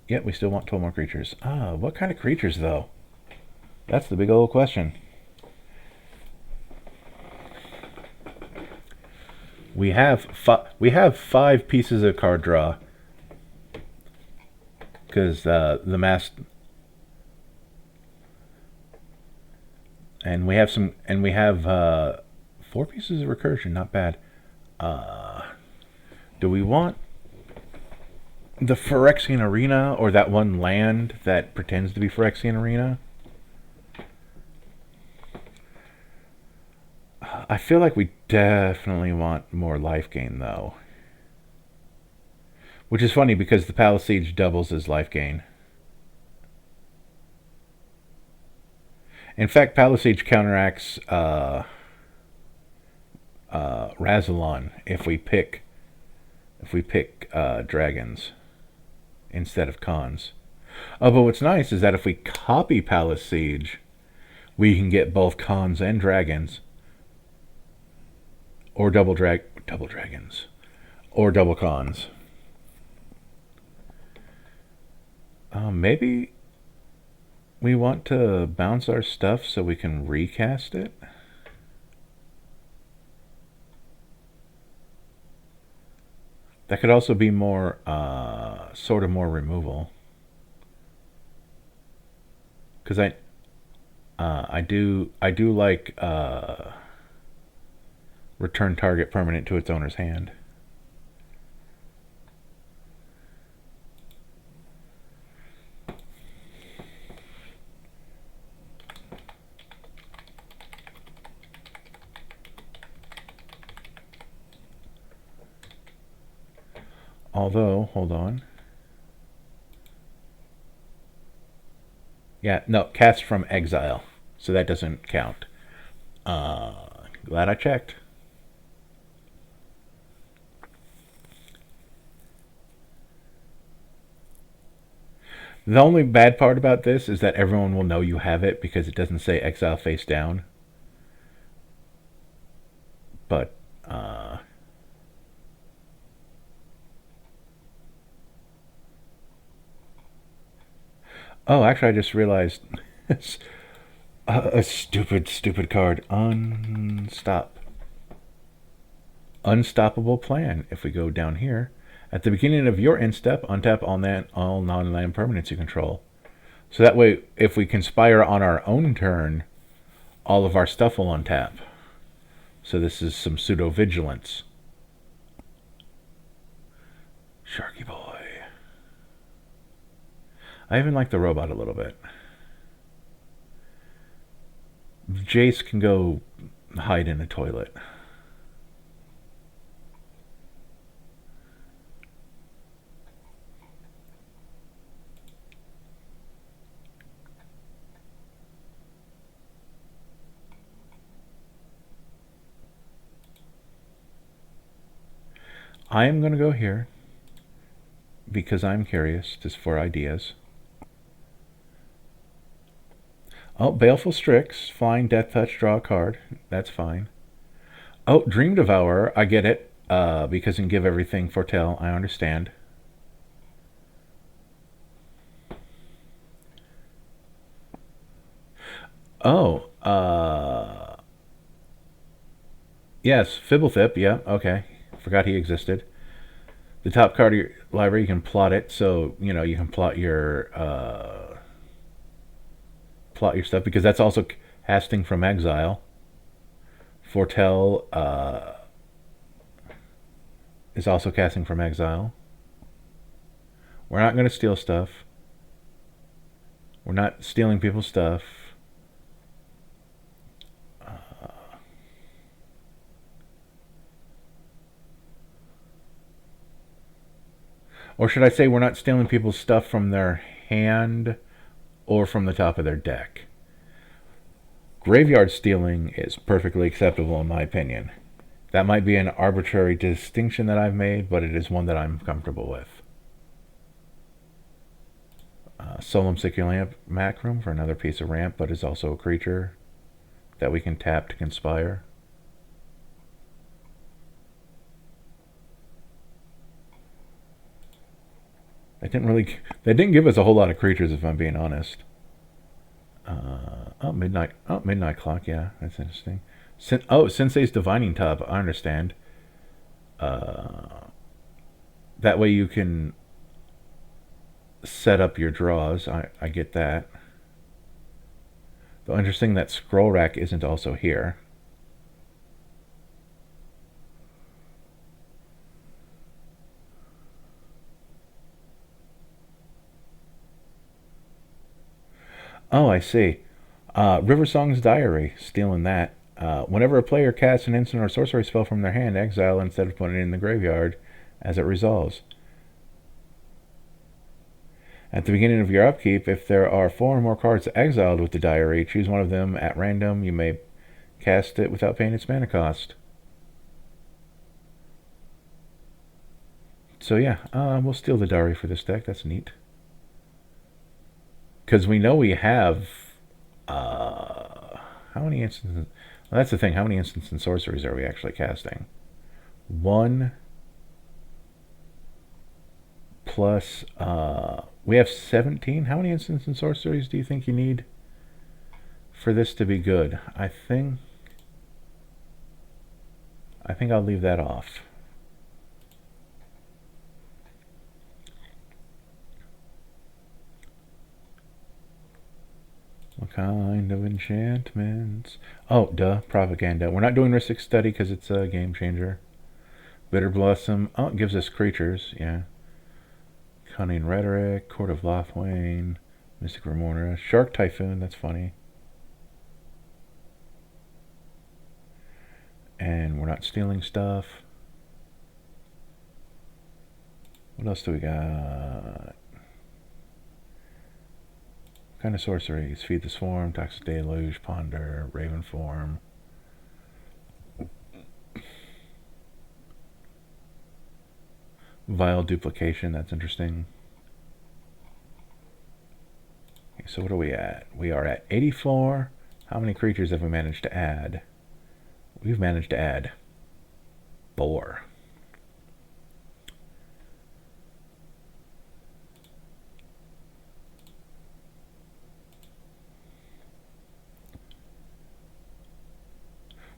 Yep, we still want 12 more creatures. What kind of creatures, though? That's the big old question. We have 5 pieces of card draw. Because the mass... And we have 4 pieces of recursion, not bad. Do we want the Phyrexian Arena or that one land that pretends to be Phyrexian Arena? I feel like we definitely want more life gain, though. Which is funny because the Palace Siege doubles as life gain. In fact, Palace Siege counteracts Rassilon if we pick dragons instead of cons. Oh, but what's nice is that if we copy Palace Siege, we can get both cons and dragons, or double dragons, or double cons. Maybe we want to bounce our stuff so we can recast it. That could also be more, sort of more removal. Because I do like return target permanent to its owner's hand. Although, hold on. Yeah, no, cast from exile. So that doesn't count. Glad I checked. The only bad part about this is that everyone will know you have it because it doesn't say exile face down. But, oh, actually, I just realized a stupid card. Unstoppable Plan. If we go down here, at the beginning of your end step, untap all non-land permanents you control. So that way, if we conspire on our own turn, all of our stuff will untap. So this is some pseudo-vigilance. Sharky boy. I even like the robot a little bit. Jace can go hide in a toilet. I am going to go here because I'm curious, just for ideas. Oh, Baleful Strix, flying Death Touch, draw a card. That's fine. Oh, Dream Devourer, I get it. because you can give everything foretell. I understand. Oh, yes, Fibblethip. Yeah, okay. Forgot he existed. The top card of your library, you can plot it. So you can plot your stuff because that's also casting from exile. Foretell is also casting from exile. We're not going to steal stuff. We're not stealing people's stuff. Or should I say we're not stealing people's stuff from their hand or from the top of their deck? Graveyard stealing is perfectly acceptable in my opinion. That might be an arbitrary distinction that I've made, but it is one that I'm comfortable with. Solemn Succulent Macrum for another piece of ramp, but is also a creature that we can tap to conspire. They didn't give us a whole lot of creatures, if I'm being honest. Midnight Clock. Yeah, that's interesting. Sensei's Divining Tub. I understand. That way you can set up your draws. I get that. Though interesting that Scroll Rack isn't also here. Oh, I see. River Song's Diary, stealing that. Whenever a player casts an instant or sorcery spell from their hand, exile instead of putting it in the graveyard as it resolves. At the beginning of your upkeep, if there are 4 or more cards exiled with the diary, choose one of them at random. You may cast it without paying its mana cost. So yeah, we'll steal the diary for this deck. That's neat. Because we know we have... how many instances... Well, that's the thing. How many instants and sorceries are we actually casting? 1 plus... we have 17. How many instants and sorceries do you think you need for this to be good? I think I'll leave that off. What kind of enchantments? Oh, duh, propaganda. We're not doing Rhystic Study because it's a game changer. Bitter Blossom. Oh, it gives us creatures, yeah. Cunning Rhetoric, Court of Lothwain, Mystic Remora, Shark Typhoon, that's funny. And we're not stealing stuff. What else do we got? Kind of sorceries. Feed the Swarm, Toxic Deluge, Ponder, Raven Form. Vile Duplication, that's interesting. Okay, so what are we at? We are at 84. How many creatures have we managed to add? We've managed to add 4.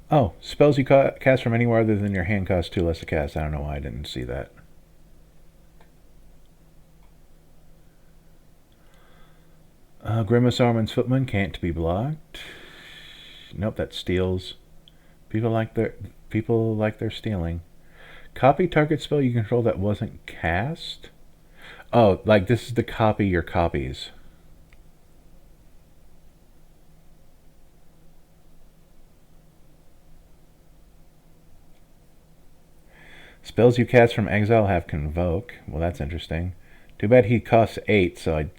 Oh, spells you cast from anywhere other than your hand cost 2 less to cast. I don't know why I didn't see that. Grimace Arman's Footman can't be blocked. Nope, that steals. People like their stealing. Copy target spell you control that wasn't cast. Oh, like this is to copy your copies. Spells you cast from exile have Convoke. Well, that's interesting. Too bad he costs 8, so I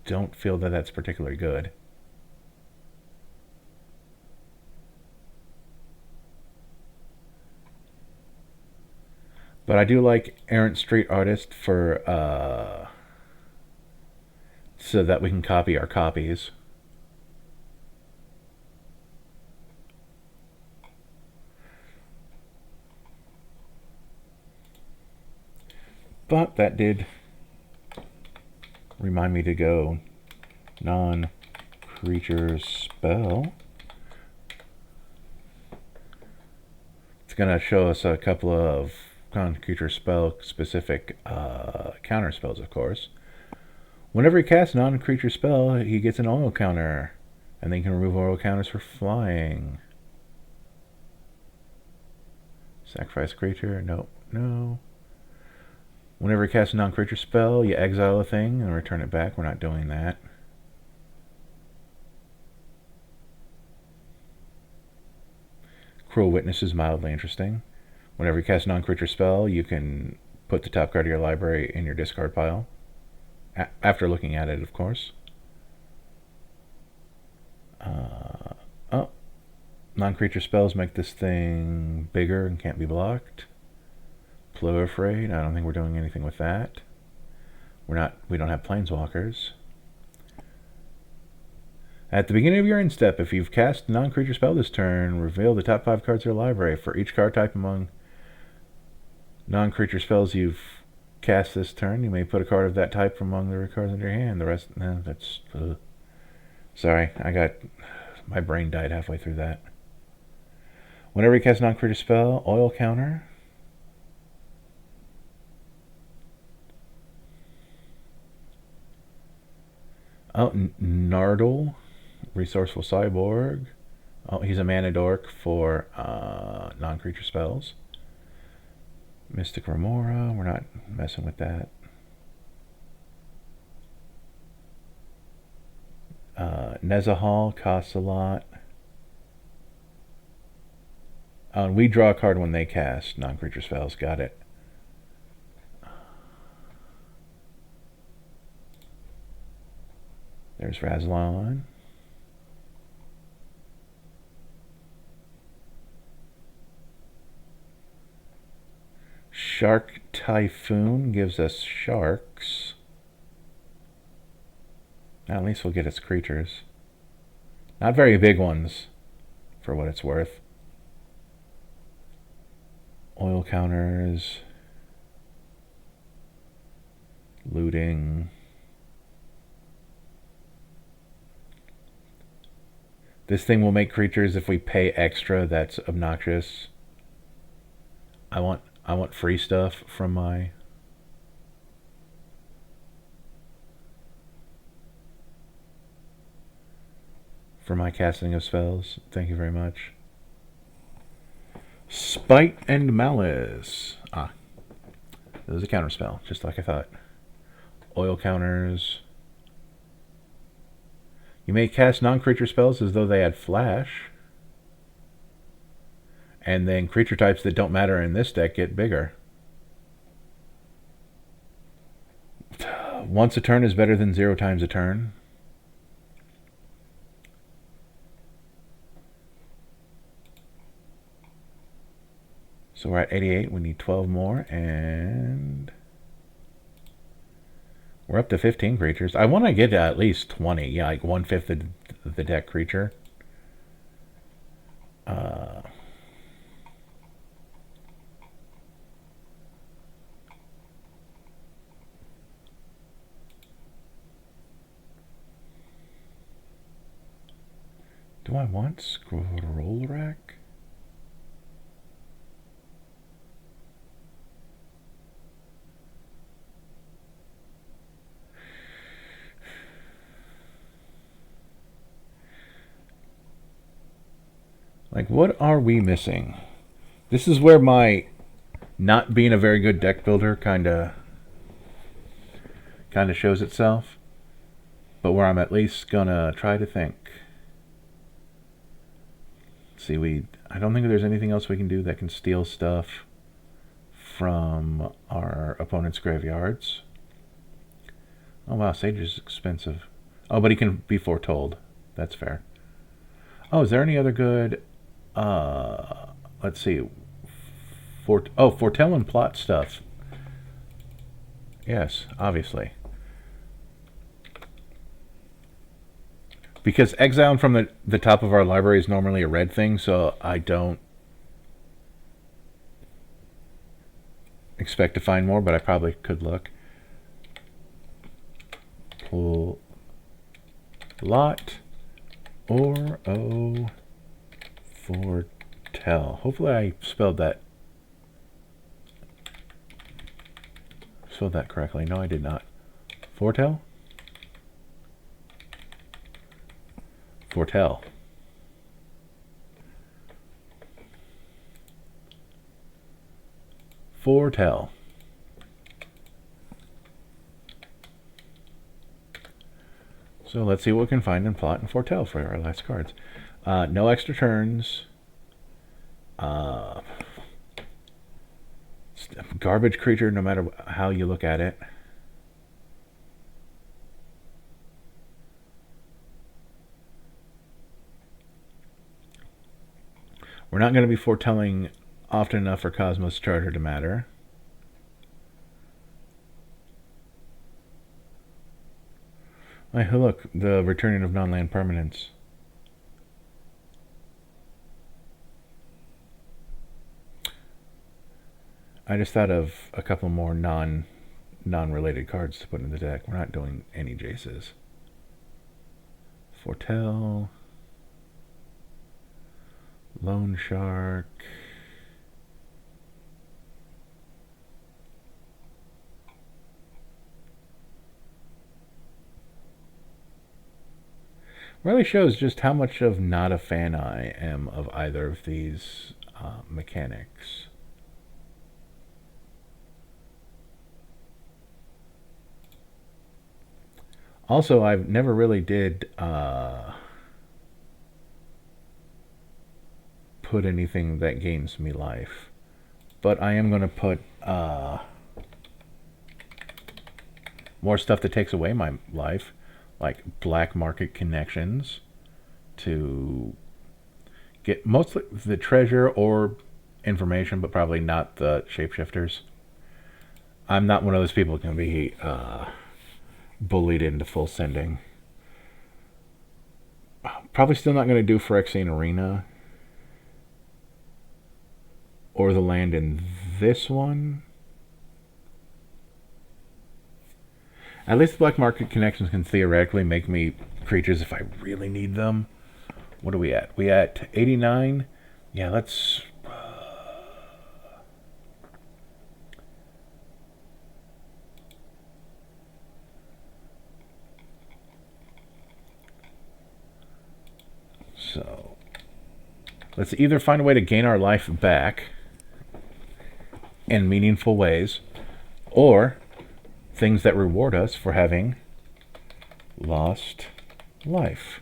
don't feel that that's particularly good. But I do like Errant Street Artist for so that we can copy our copies. but that did remind me to go non-creature spell. It's going to show us a couple of non-creature spell specific counter spells, of course. Whenever he casts a non-creature spell, he gets an oil counter, and then you can remove oil counters for flying. Sacrifice creature, nope, no. Whenever you cast a non-creature spell, you exile a thing and return it back. We're not doing that. Cruel Witness is mildly interesting. Whenever you cast a non-creature spell, you can put the top card of your library in your discard pile. After looking at it, of course. Non-creature spells make this thing bigger and can't be blocked. Proliferate, I don't think we're doing anything with that. We don't have planeswalkers. At the beginning of your end step, if you've cast a non-creature spell this turn, reveal the top 5 cards of your library. For each card type among non-creature spells you've cast this turn, you may put a card of that type from among the cards in your hand. The rest, no, that's... Sorry, my brain died halfway through that. Whenever you cast a non-creature spell, oil counter. Oh, Nardal, Resourceful Cyborg. Oh, he's a mana dork for non-creature spells. Mystic Remora, we're not messing with that. Nezahal costs a lot. Oh, and we draw a card when they cast non-creature spells. Got it. There's Rassilon. Shark Typhoon gives us sharks. Now at least we'll get its creatures. Not very big ones, for what it's worth. Oil counters. Looting. This thing will make creatures if we pay extra. That's obnoxious. I want free stuff from my... for my casting of spells. Thank you very much. Spite and Malice. Ah. This is a counter spell, just like I thought. Oil counters. You may cast non-creature spells as though they had flash. And then creature types that don't matter in this deck get bigger. Once a turn is better than 0 times a turn. So we're at 88. We need 12 more, and we're up to 15 creatures. I want to get to at least 20. Yeah, like 1/5 of the deck creature. Do I want Scroll Rack? Like, what are we missing? This is where my not being a very good deck builder kind of shows itself, but where I'm at least gonna try to think. See, I don't think there's anything else we can do that can steal stuff from our opponent's graveyards. Oh wow, Sage is expensive. Oh, but he can be foretold. That's fair. Oh, is there any other good... let's see. Foretell and plot stuff. Yes, obviously. Because exiling from the top of our library is normally a red thing, so I don't... expect to find more, but I probably could look. Pull lot or O foretell. Hopefully I spelled that correctly. No, I did not. Foretell? Foretell. Foretell. So let's see what we can find in plot and foretell for our last cards. No extra turns. Garbage creature no matter how you look at it. We're not going to be foretelling often enough for Cosmos Charter to matter. Hey, look, the returning of non-land permanents. I just thought of a couple more non-related cards to put in the deck. We're not doing any Jaces. Foretell. Lone Shark. Really shows just how much of not a fan I am of either of these mechanics. Also, I never really did put anything that gains me life. But I am going to put more stuff that takes away my life, like black market connections, to get mostly the treasure or information, but probably not the shapeshifters. I'm not one of those people who can be bullied into full sending. Probably still not going to do Phyrexian Arena or the land in this one. At least the black market connections can theoretically make me creatures if I really need them. What are we at? We at 89? Yeah, let's... So, let's either find a way to gain our life back in meaningful ways, or things that reward us for having lost life.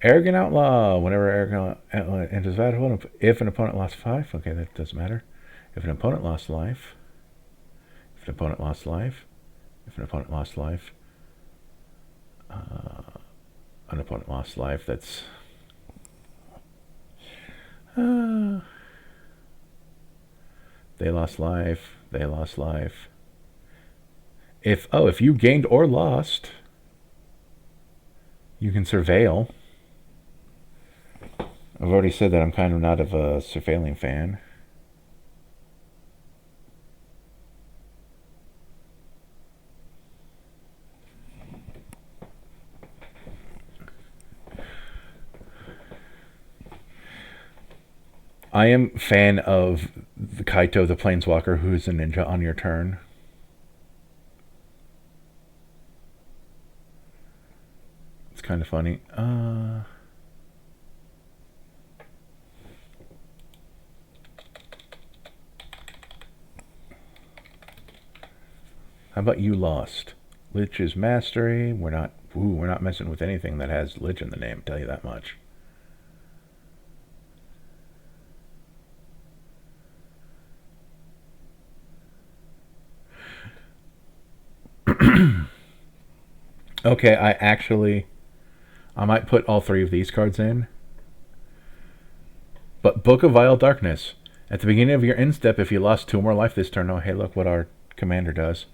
Arrogant Outlaw. Whenever Arrogant Outlaw enters battle, if an opponent lost 5, okay, that doesn't matter. If an opponent lost life, if an opponent lost life, if an opponent lost life, an opponent lost life, that's... they lost life, they lost life. If you gained or lost, you can surveil. I've already said that I'm kind of not of a surveilling fan. I am fan of the Kaito, the Planeswalker, who's a ninja on your turn. It's kind of funny. How about you lost? Lich's Mastery. We're not messing with anything that has Lich in the name, tell you that much. Okay, I might put all 3 of these cards in. But Book of Vile Darkness. At the beginning of your end step, if you lost 2 more life this turn, oh, hey, look what our commander does.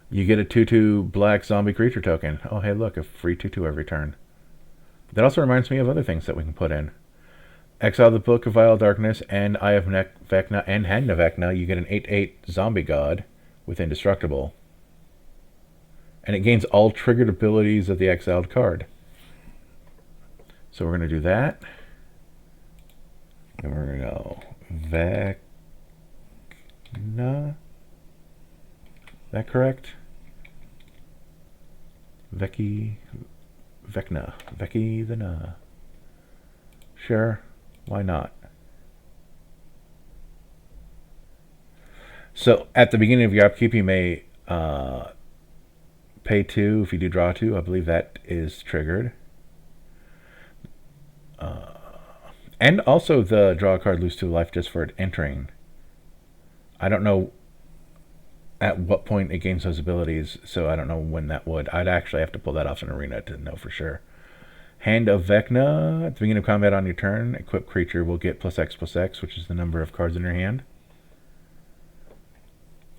You get a 2/2 black zombie creature token. Oh, hey, look, a free 2/2 every turn. That also reminds me of other things that we can put in. Exile the Book of Vile Darkness and Eye of Vecna and Hand of Vecna. You get an 8/8 zombie god with Indestructible. And it gains all triggered abilities of the exiled card. So we're going to do that. And we're going to go Vecna. That correct? Vecna. Vecchi the Na. Sure. Why not? So at the beginning of your upkeep, you may pay 2 if you do draw 2. I believe that is triggered. And also the draw a card, lose 2 life just for it entering. I don't know at what point it gains those abilities, so I don't know when that would. I'd actually have to pull that off in Arena to know for sure. Hand of Vecna. At the beginning of combat on your turn, equipped creature will get +X/+X, which is the number of cards in your hand.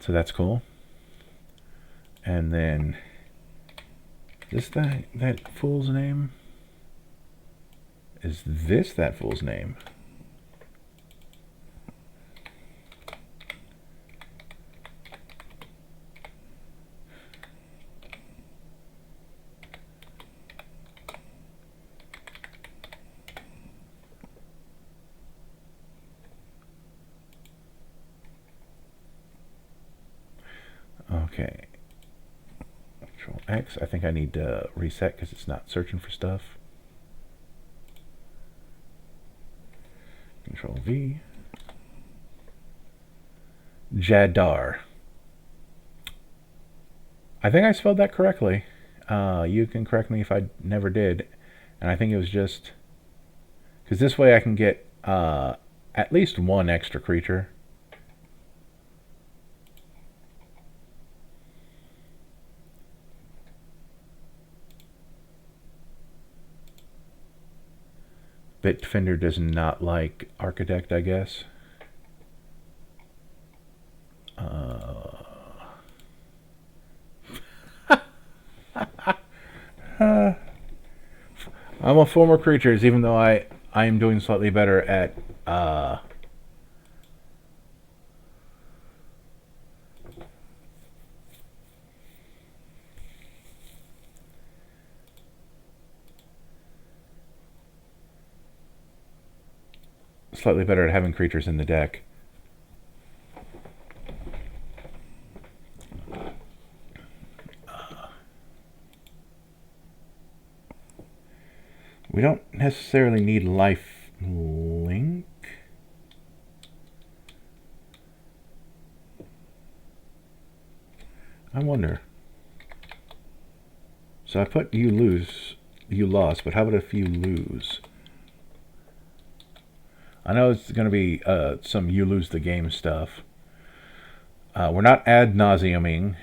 So that's cool. And then, is this that fool's name? Is this that fool's name? Okay. Control X. I think I need to reset because it's not searching for stuff. Control V. Jadar. I think I spelled that correctly. You can correct me if I never did. And I think it was just... because this way I can get at least 1 extra creature. Bitdefender does not like Architect, I guess. I'm a 4 more creatures, even though I am doing slightly better at having creatures in the deck. We don't necessarily need life link. I wonder. So I put you lost, but how about if you lose? I know it's going to be some you lose the game stuff. We're not ad nauseuming.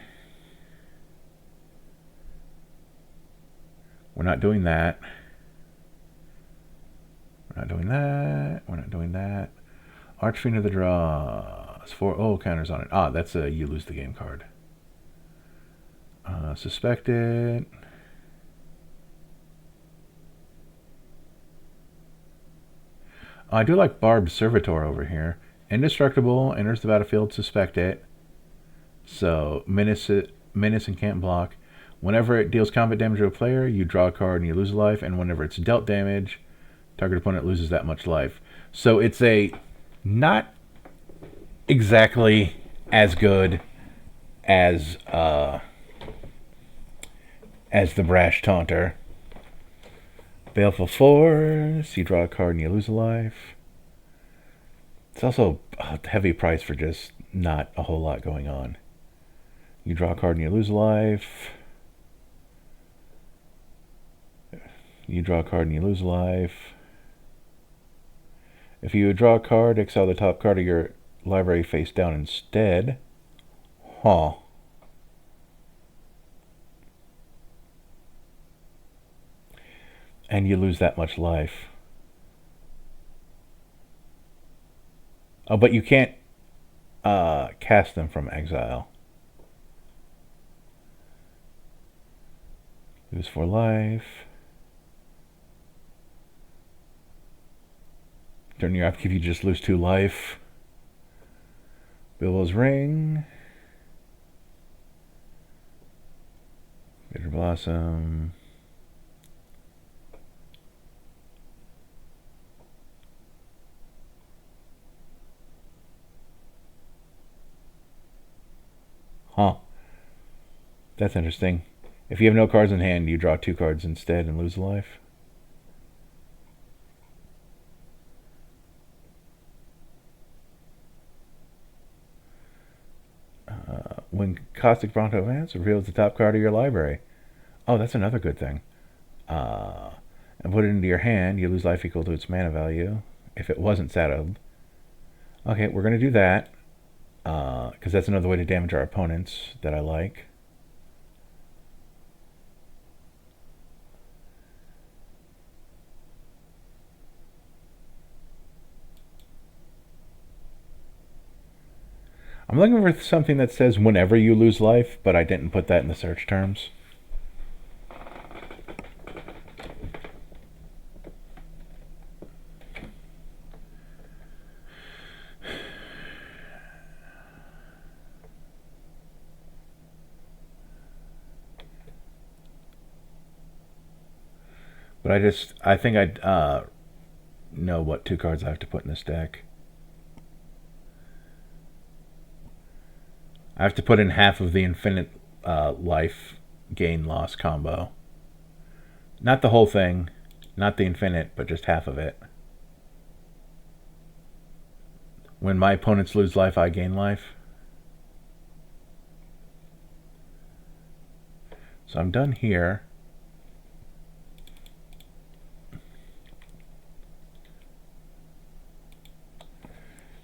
We're not doing that. We're not doing that. We're not doing that. Archfiend of the Draw. It's 4 counters on it. Ah, that's a you lose the game card. Suspected. I do like Barbed Servitor over here. Indestructible, enters the battlefield, suspect it. So, menace and can't block. Whenever it deals combat damage to a player, you draw a card and you lose a life. And whenever it's dealt damage, target opponent loses that much life. So it's a not exactly as good as the Brash Taunter. Baleful Force, you draw a card and you lose a life. It's also a heavy price for just not a whole lot going on. You draw a card and you lose a life. You draw a card and you lose a life. If you draw a card, exile the top card of your library face down instead. Huh. And you lose that much life. Oh, but you can't cast them from exile. Lose 4 life. During your upkeep, you just lose 2 life. Bilbo's Ring. Bitter Blossom. Huh. That's interesting. If you have no cards in hand, you draw 2 cards instead and lose a life. When Caustic Bronto advances, reveals the top card of your library. Oh, that's another good thing. And put it into your hand, you lose life equal to its mana value if it wasn't settled. Okay, we're going to do that because that's another way to damage our opponents that I like. I'm looking for something that says whenever you lose life, but I didn't put that in the search terms. But I think I know what 2 cards I have to put in this deck. I have to put in half of the infinite life gain loss combo. Not the whole thing, not the infinite, but just half of it. When my opponents lose life, I gain life. So I'm done here.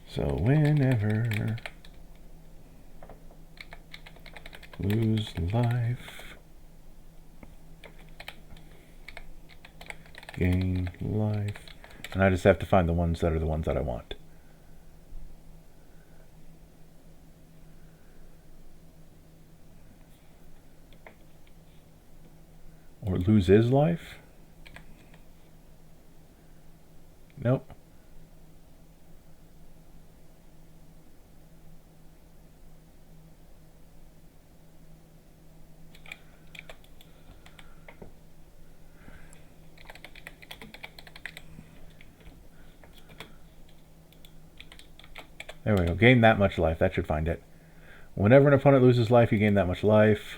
So whenever lose life, gain life, and I just have to find the ones that are the ones that I want. Or lose his life? Nope. There we go. Gain that much life. That should find it. Whenever an opponent loses life, you gain that much life.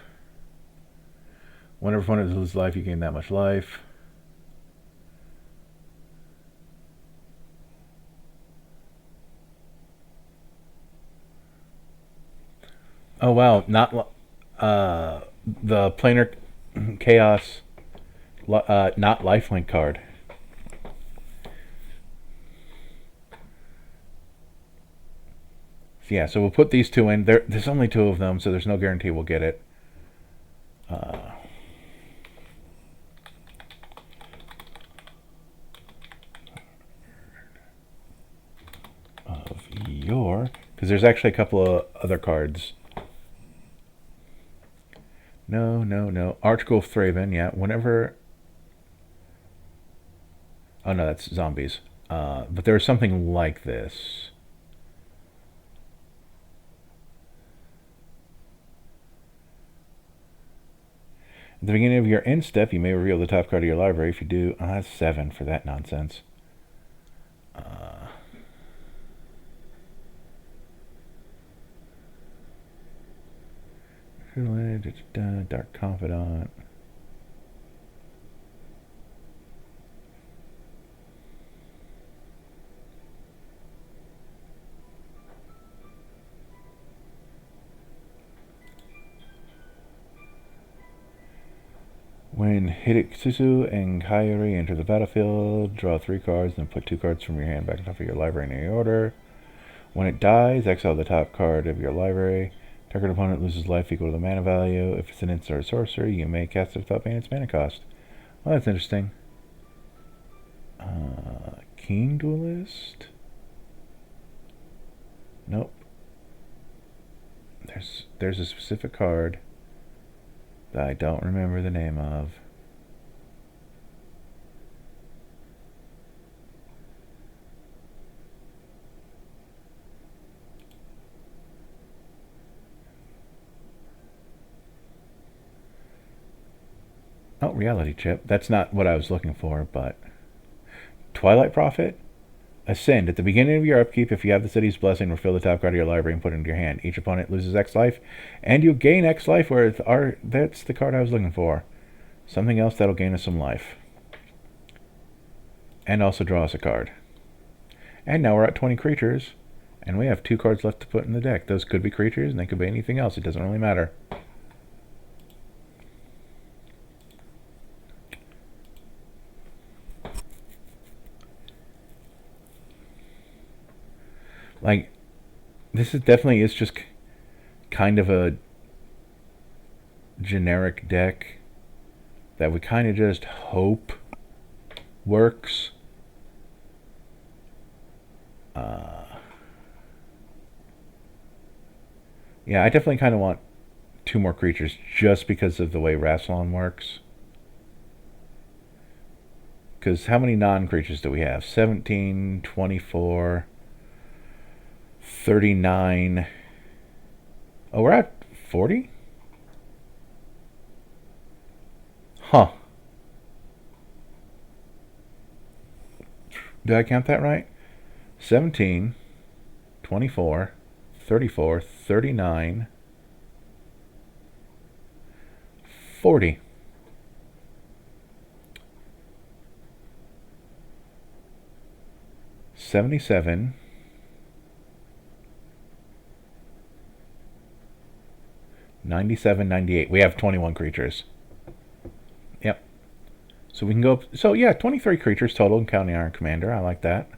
Whenever an opponent loses life, you gain that much life. Oh wow, not the planar chaos, not lifelink card. So yeah, so we'll put these 2 in. There's only 2 of them, so there's no guarantee we'll get it. Of your, because there's actually a couple of other cards. No. Archgolf Thraven, yeah. Whenever. Oh no, that's zombies. But there's something like this. At the beginning of your end step, you may reveal the top card of your library. If you do, that's 7 for that nonsense. Dark Confidant. When Hidetsusu and Kairi enter the battlefield, draw 3 cards and put 2 cards from your hand back on top of your library in any order. When it dies, exile the top card of your library. Target opponent loses life equal to the mana value. If it's an instant or sorcery, you may cast it without paying its mana cost. Well, that's interesting. Keen Duelist? Nope. There's a specific card that I don't remember the name of. Oh, reality chip. That's not what I was looking for, but Twilight Prophet. Ascend. At the beginning of your upkeep, if you have the city's blessing, refill the top card of your library and put it into your hand. Each opponent loses X life, and you gain X life. Where that's the card I was looking for. Something else that'll gain us some life, and also draw us a card. And now we're at 20 creatures, and we have 2 cards left to put in the deck. Those could be creatures, and they could be anything else. It doesn't really matter. Like, this is definitely is just kind of a generic deck that we kind of just hope works. Yeah, I definitely kind of want 2 more creatures just because of the way Rassilon works. Because how many non-creatures do we have? 17, 24, 39. Oh, we're at 40? Huh. Did I count that right? 17, 24, 34, 39, 40. $77, 97, 98. We have 21 creatures. Yep. So we can go up. So yeah, 23 creatures total, counting Iron Commander. I like that.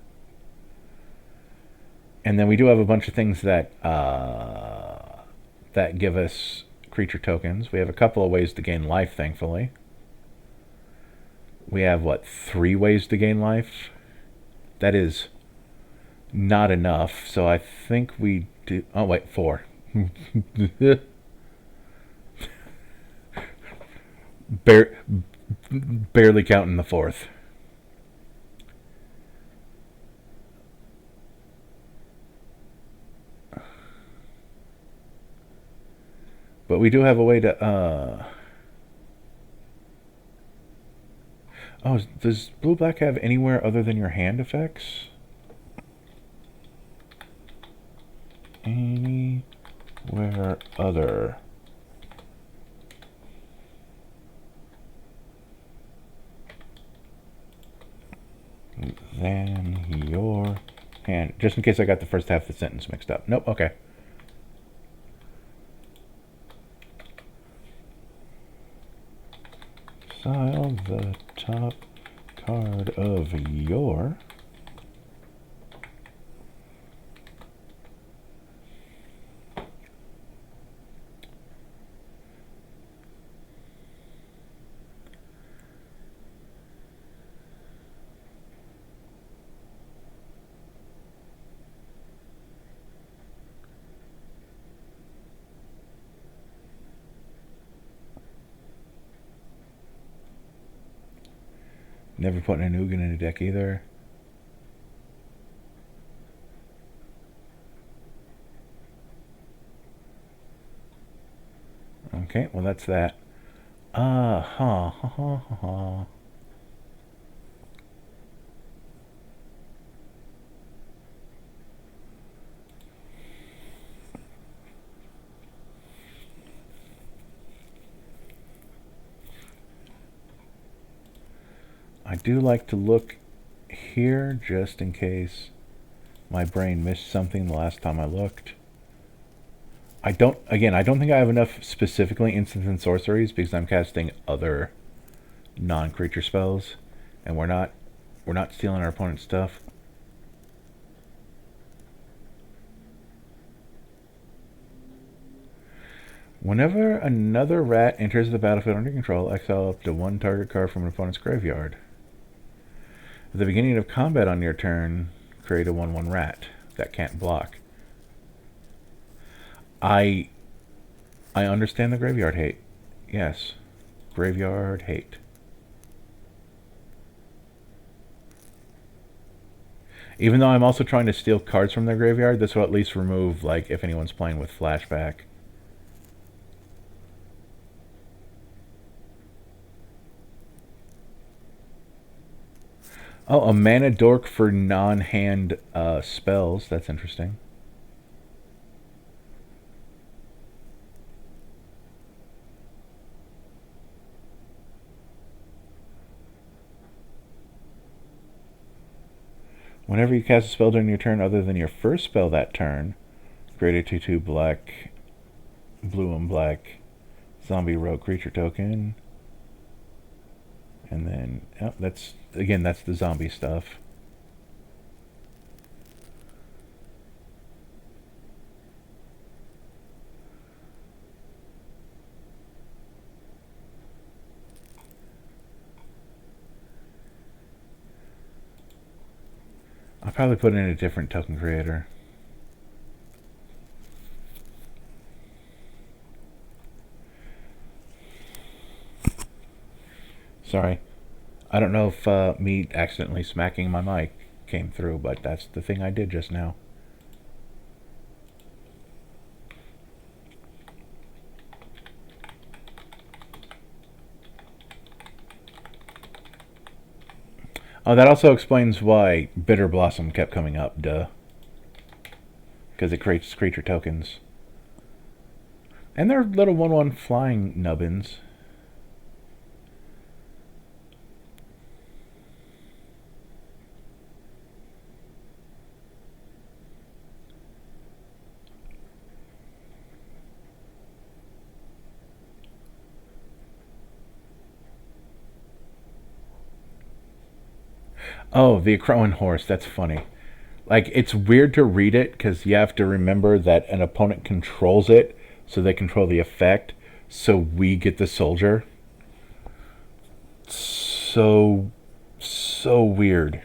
And then we do have a bunch of things that that give us creature tokens. We have a couple of ways to gain life, thankfully. We have, what, 3 ways to gain life? That is not enough, so I think we do... Oh, wait, 4. Barely counting the 4th. But we do have a way to... Oh, does blue-black have anywhere other than your hand effects? Anywhere other than your hand. Just in case I got the first half of the sentence mixed up. Nope, okay. Exile the top card of your... Never putting an Ugin in a deck either. Okay, well that's that. I do like to look here just in case my brain missed something the last time I looked. I don't think I have enough specifically instants and sorceries because I'm casting other non-creature spells, and we're not stealing our opponent's stuff. Whenever another rat enters the battlefield under control, exile up to 1 target card from an opponent's graveyard. At the beginning of combat on your turn, create a 1/1 rat that can't block. I understand the graveyard hate. Yes. Graveyard hate. Even though I'm also trying to steal cards from their graveyard, this will at least remove, like, if anyone's playing with flashback. Oh, a mana dork for non-hand spells. That's interesting. Whenever you cast a spell during your turn other than your first spell that turn, create a 2/2 black, blue and black zombie rogue creature token. And then, oh, that's the zombie stuff. I'll probably put in a different token creator. Sorry. I don't know if me accidentally smacking my mic came through, but that's the thing I did just now. Oh, that also explains why Bitter Blossom kept coming up, duh. Because it creates creature tokens. And they're little 1/1 flying nubbins. Oh, the Acroan Horse, that's funny. Like, it's weird to read it because you have to remember that an opponent controls it, so they control the effect, so we get the soldier. So, so weird.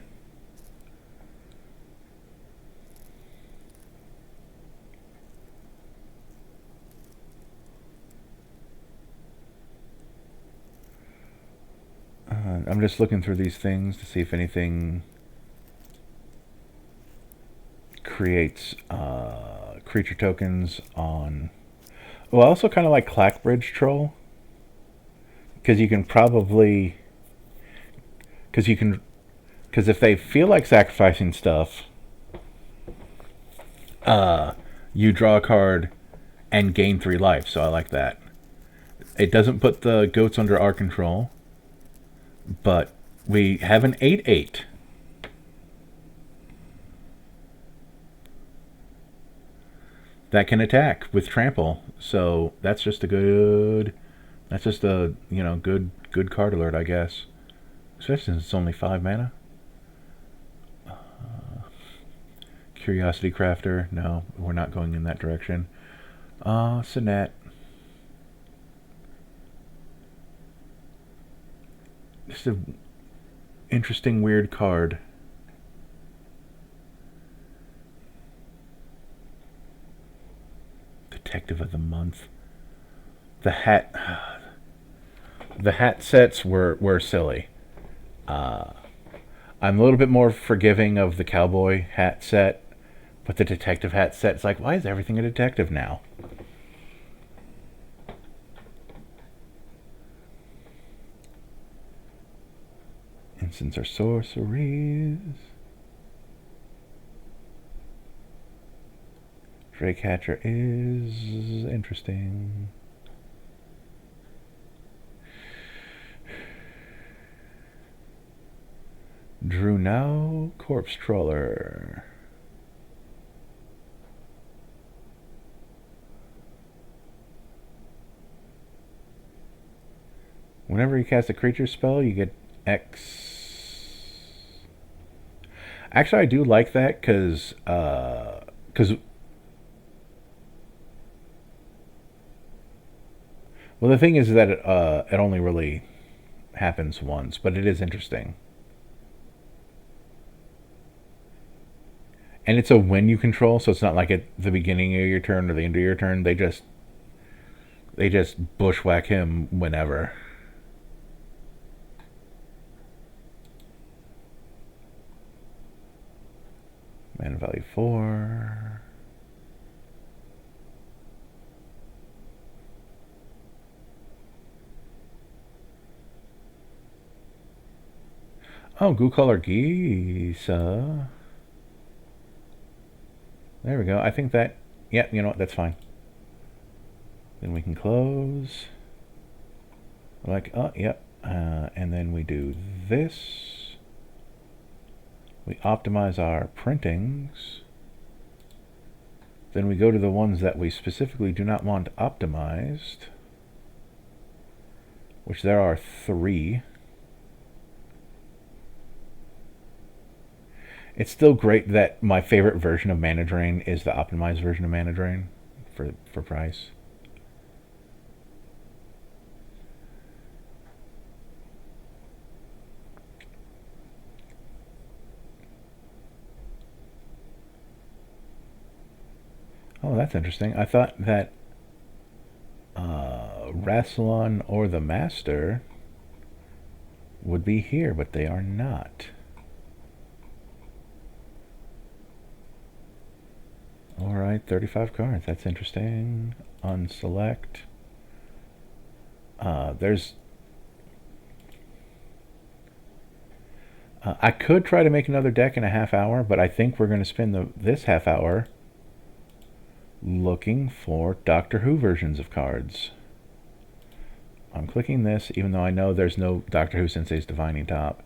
I'm just looking through these things to see if anything creates creature tokens on. Well, I also kind of like Clackbridge Troll because you can probably because if they feel like sacrificing stuff, you draw a card and gain 3 life. So I like that. It doesn't put the goats under our control, but we have an 8/8. That can attack with trample. So that's just a good. That's just a good card alert, I guess. Especially since it's only 5 mana. Curiosity Crafter. No, we're not going in that direction. Sinette. Just a interesting, weird card. Detective of the Month. The hat. The hat sets were silly. I'm a little bit more forgiving of the cowboy hat set, but the detective hat set's like, why is everything a detective now? Instants are sorceries. Drake-Hatcher is interesting. Drew now, Corpse Trawler. Whenever you cast a creature spell, you get X. Actually, I do like that because well, the thing is that it only really happens once, but it is interesting. And it's a when you control, so it's not like at the beginning of your turn or the end of your turn. They just bushwhack him whenever. Mana value 4. Oh, goo color geese. There we go. I think that, yeah, you know what, that's fine. Then we can close. Like, oh, yep. And then we do this. We optimize our printings. Then we go to the ones that we specifically do not want optimized, which there are 3. It's still great that my favorite version of Mana Drain is the optimized version of Mana Drain for price. Oh, that's interesting. I thought that Rassilon or the Master would be here, but they are not. Alright, 35 cards. That's interesting. Unselect. There's... I could try to make another deck in a half hour, but I think we're going to spend this half hour looking for Doctor Who versions of cards. I'm clicking this, even though I know there's no Doctor Who Sensei's Divining Top.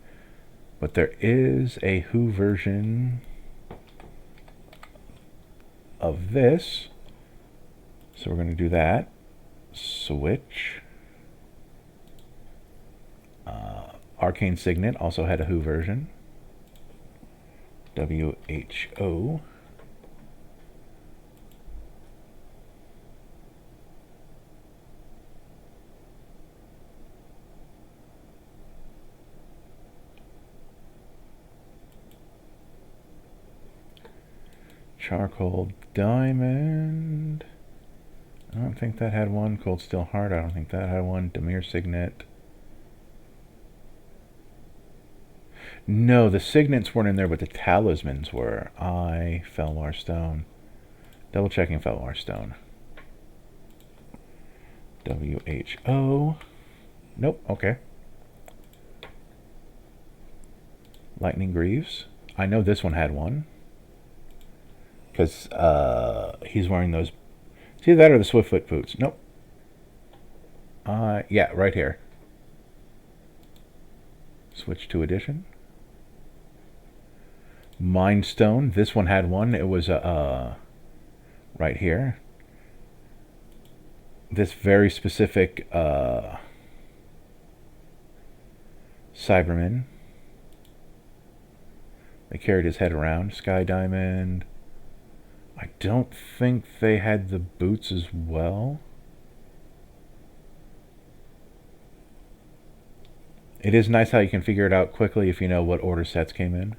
But there is a Who version of this. So we're going to do that. Switch. Arcane Signet also had a Who version. WHO. Charcoal Diamond. I don't think that had one. Cold Steel Heart. I don't think that had one. Dimir Signet. No, the signets weren't in there, but the talismans were. Felmar Stone. Double checking Felmar Stone. WHO. Nope, okay. Lightning Greaves. I know this one had one. Because he's wearing those. See that or the Swiftfoot boots? Nope. Yeah, right here. Switch to edition. Mind Stone. This one had one. It was right here. This very specific Cyberman. They carried his head around. Sky Diamond. I don't think they had the boots as well. It is nice how you can figure it out quickly if you know what order sets came in.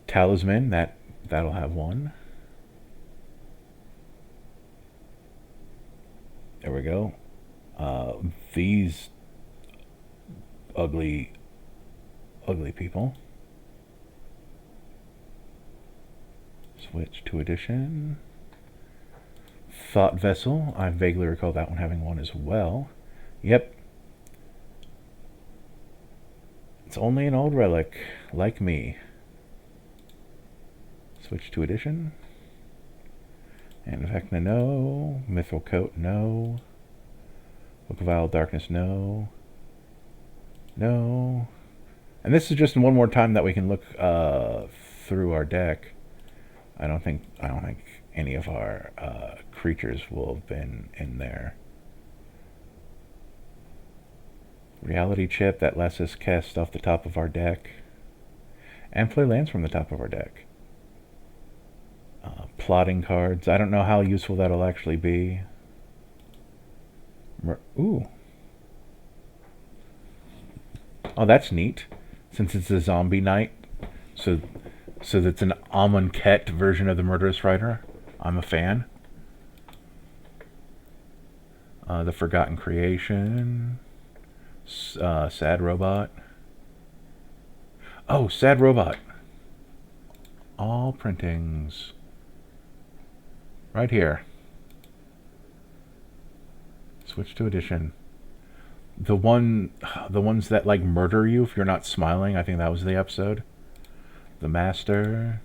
Talisman, that'll have one. There we go. These ugly people. Switch to edition. Thought Vessel. I vaguely recall that one having one as well. Yep. It's only an old relic, like me. Switch to edition. And Vecna, no. Mithril Coat, no. Book of Isle Darkness, no. No. And this is just one more time that we can look through our deck. I don't think any of our creatures will have been in there. Reality Chip, that lets us cast off the top of our deck. And play lands from the top of our deck. Plotting cards. I don't know how useful that'll actually be. Ooh. Oh, that's neat. Since it's a zombie knight. So that's an Amonkhet version of the Murderous Rider. I'm a fan. The Forgotten Creation. Sad Robot. Oh, Sad Robot. All printings. Right here. Switch to edition. The ones that like murder you if you're not smiling. I think that was the episode. The Master,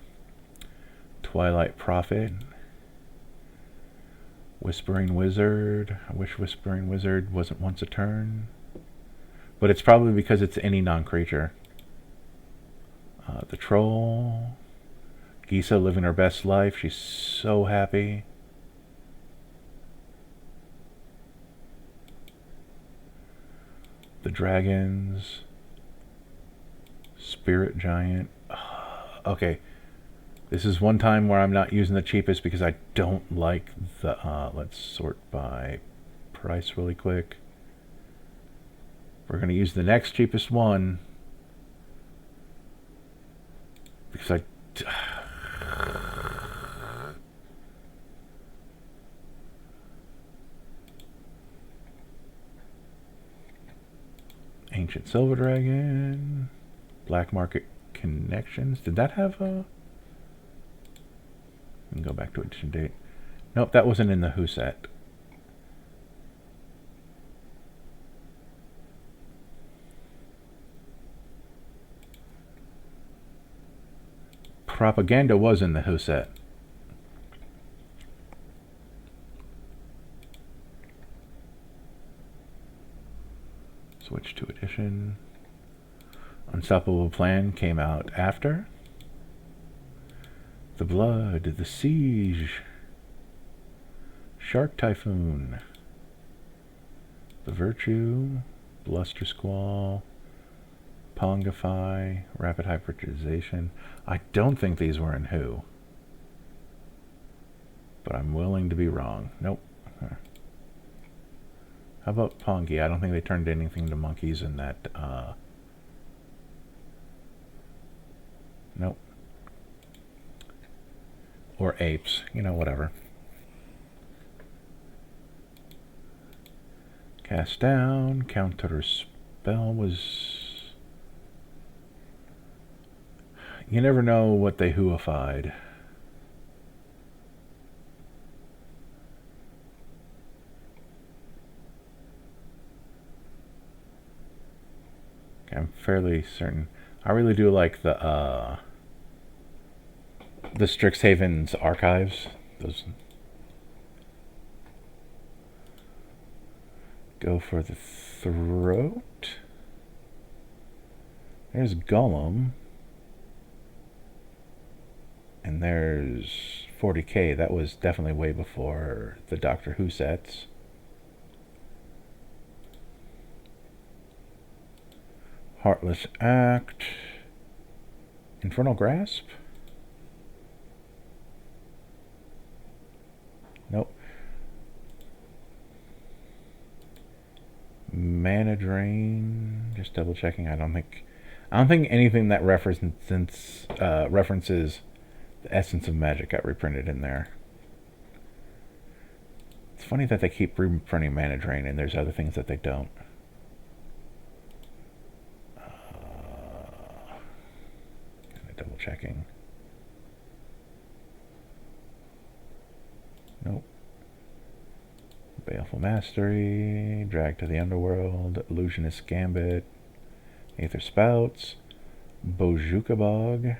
Twilight Prophet, Whispering Wizard. I wish Whispering Wizard wasn't once a turn, but it's probably because it's any non-creature. The Troll, Gisa living her best life. She's so happy. The Dragons, Spirit Giant. Okay, this is one time where I'm not using the cheapest because I don't like the... let's sort by price really quick. We're going to use the next cheapest one because I... Ancient Silver Dragon, Black Market Connections. Did that have a... We can go back to edition date. Nope, that wasn't in the Who set. Propaganda was in the Who set. Switch to edition. Unstoppable Plan came out after. The Blood, The Siege, Shark Typhoon, The Virtue, Bluster Squall, Pongify, Rapid Hybridization. I don't think these were in Who, but I'm willing to be wrong. Nope. How about Pongi? I don't think they turned anything to monkeys in that. Nope. Or apes, you know, whatever. Cast down, counter spell was... You never know what they whoified. Okay, I'm fairly certain. I really do like the Strixhaven's archives. Those... Go for the Throat. There's Gollum. And there's 40k. That was definitely way before the Doctor Who sets. Heartless Act. Infernal Grasp? Nope. Mana Drain. Just double checking. I don't think anything that references the essence of magic got reprinted in there. It's funny that they keep reprinting Mana Drain and there's other things that they don't. Double checking. Nope. Baleful Mastery, Drag to the Underworld, Illusionist Gambit, Aether Spouts, Bojuka Bog.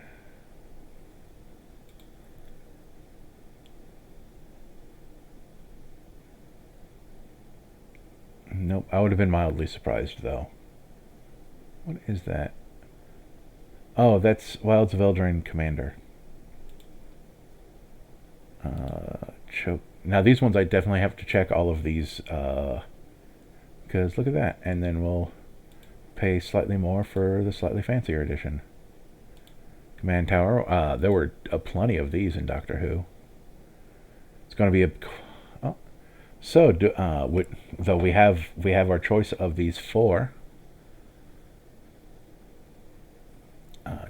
Nope, I would have been mildly surprised though. What is that? Oh, that's Wilds of Eldraine Commander. Choke. Now these ones I definitely have to check all of these because look at that, and then we'll pay slightly more for the slightly fancier edition. Command Tower. There were plenty of these in Doctor Who. It's going to be a... Oh. So, though we have our choice of these four.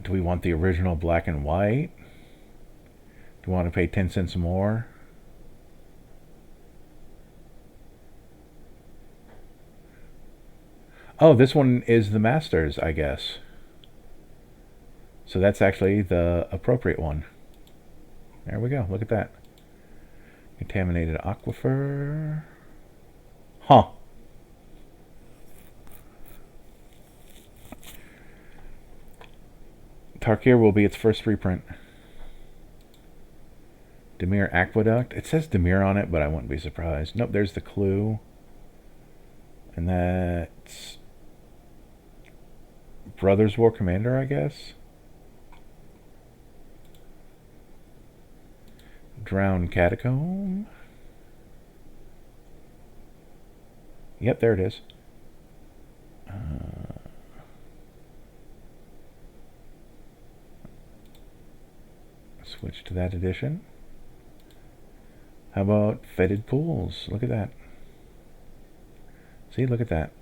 Do we want the original black and white? Do we want to pay 10 cents more? Oh, this one is the Masters, I guess. So that's actually the appropriate one. There we go. Look at that. Contaminated Aquifer. Huh. Tarkir will be its first reprint. Dimir Aqueduct. It says Dimir on it, but I wouldn't be surprised. Nope, there's the clue. And that's Brothers War Commander, I guess. Drowned Catacomb. Yep, there it is. Switch to that edition. How about Fetid Pools? Look at that. See, look at that.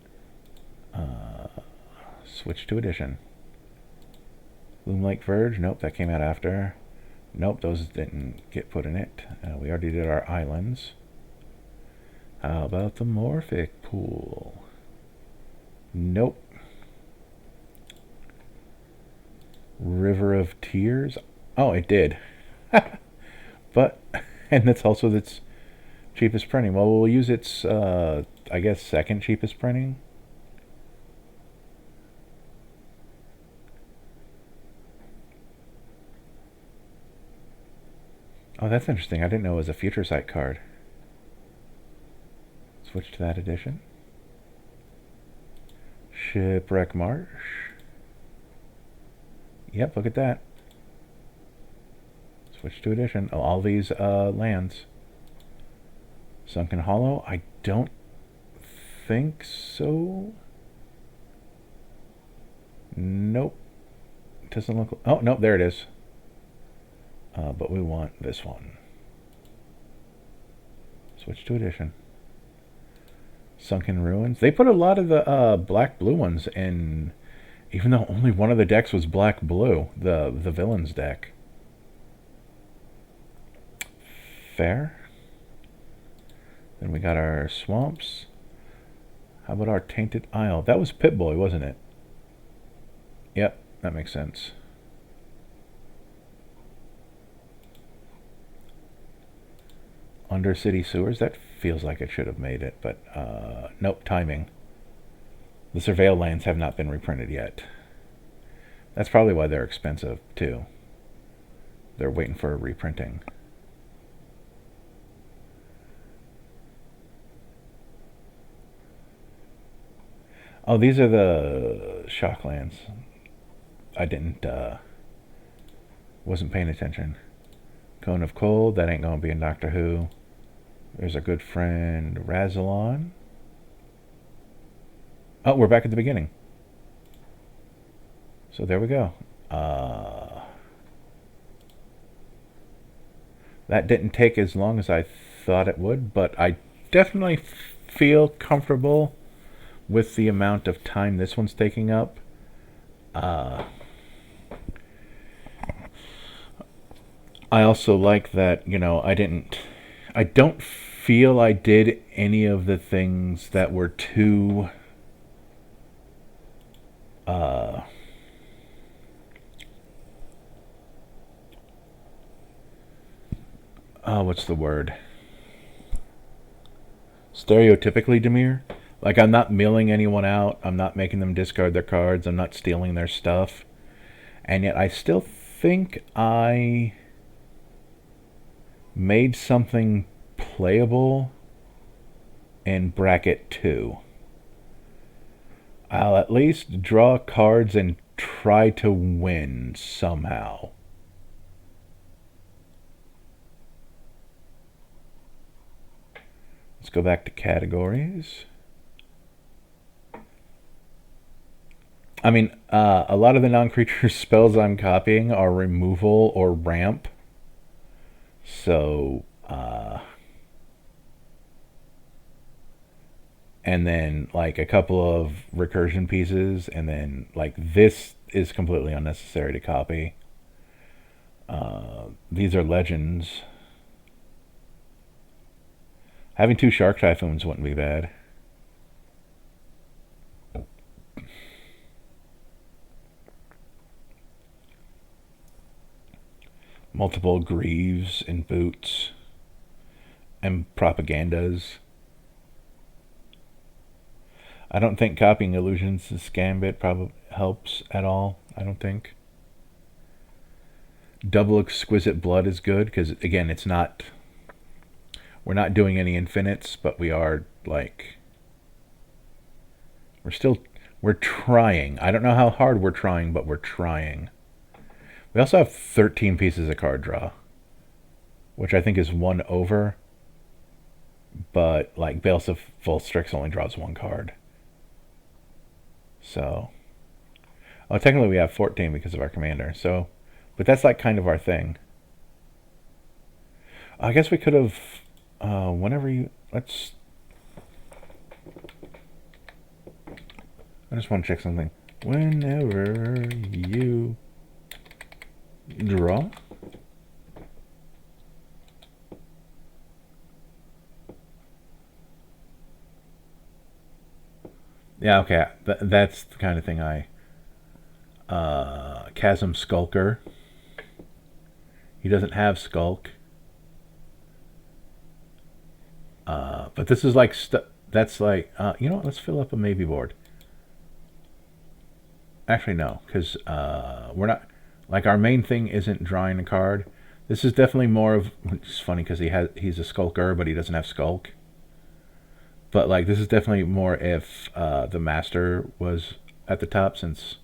Switch to edition. Loomlake Verge. Nope, that came out after. Nope, those didn't get put in it. We already did our islands. How about the Morphic Pool? Nope. River of Tears. Oh, it did. But, and that's also its cheapest printing. Well, we'll use its, I guess, second cheapest printing. Oh, that's interesting. I didn't know it was a Future Sight card. Switch to that edition. Shipwreck Marsh. Yep, look at that. Switch to edition. Oh, all these lands. Sunken Hollow. I don't think so. Nope. Doesn't look. Oh, nope, there it is. But we want this one. Switch to edition. Sunken Ruins. They put a lot of the black-blue ones in, even though only one of the decks was black-blue, the villains deck. Fair. Then we got our swamps. How about our Tainted Isle? That was Pip-Boy, wasn't it? Yep, that makes sense. Undercity Sewers. That feels like it should have made it, but nope, timing. The Surveil lands have not been reprinted yet. That's probably why they're expensive, too. They're waiting for a reprinting. Oh, these are the shock lands. I wasn't paying attention. Cone of Cold, that ain't gonna be in Doctor Who. There's a good friend, Rassilon. Oh, we're back at the beginning. So there we go. That didn't take as long as I thought it would, but I definitely feel comfortable with the amount of time this one's taking up. I also like that, you know, I don't feel I did any of the things that were too what's the word? Stereotypically Dimir. Like, I'm not milling anyone out. I'm not making them discard their cards. I'm not stealing their stuff. And yet I still think I made something playable in bracket 2. I'll at least draw cards and try to win somehow. Let's go back to categories. I mean, a lot of the non-creature spells I'm copying are removal or ramp. So, and then like a couple of recursion pieces, and then like this is completely unnecessary to copy. These are legends. Having 2 Shark Typhoons wouldn't be bad. Multiple Greaves and Boots and Propagandas. I don't think copying Illusions' Gambit probably helps at all. I don't think. Double Exquisite Blood is good because, again, it's not. We're not doing any infinites, but we are, like. We're trying. I don't know how hard we're trying, but we're trying. We also have 13 pieces of card draw, which I think is one over. But, like, Bales of Full Strix only draws one card. So. Oh, technically we have 14 because of our commander. So, but that's like kind of our thing. I guess we could have. Whenever you. Let's. I just want to check something. Whenever you draw. Yeah, okay. That's the kind of thing I. Chasm Skulker. He doesn't have Skulk. But this is like. That's like. You know what? Let's fill up a maybe board. Actually, no, because we're not. Like, our main thing isn't drawing a card. This is definitely more of. It's funny because he's a Skulker, but he doesn't have Skulk. But, like, this is definitely more if the Master was at the top, since.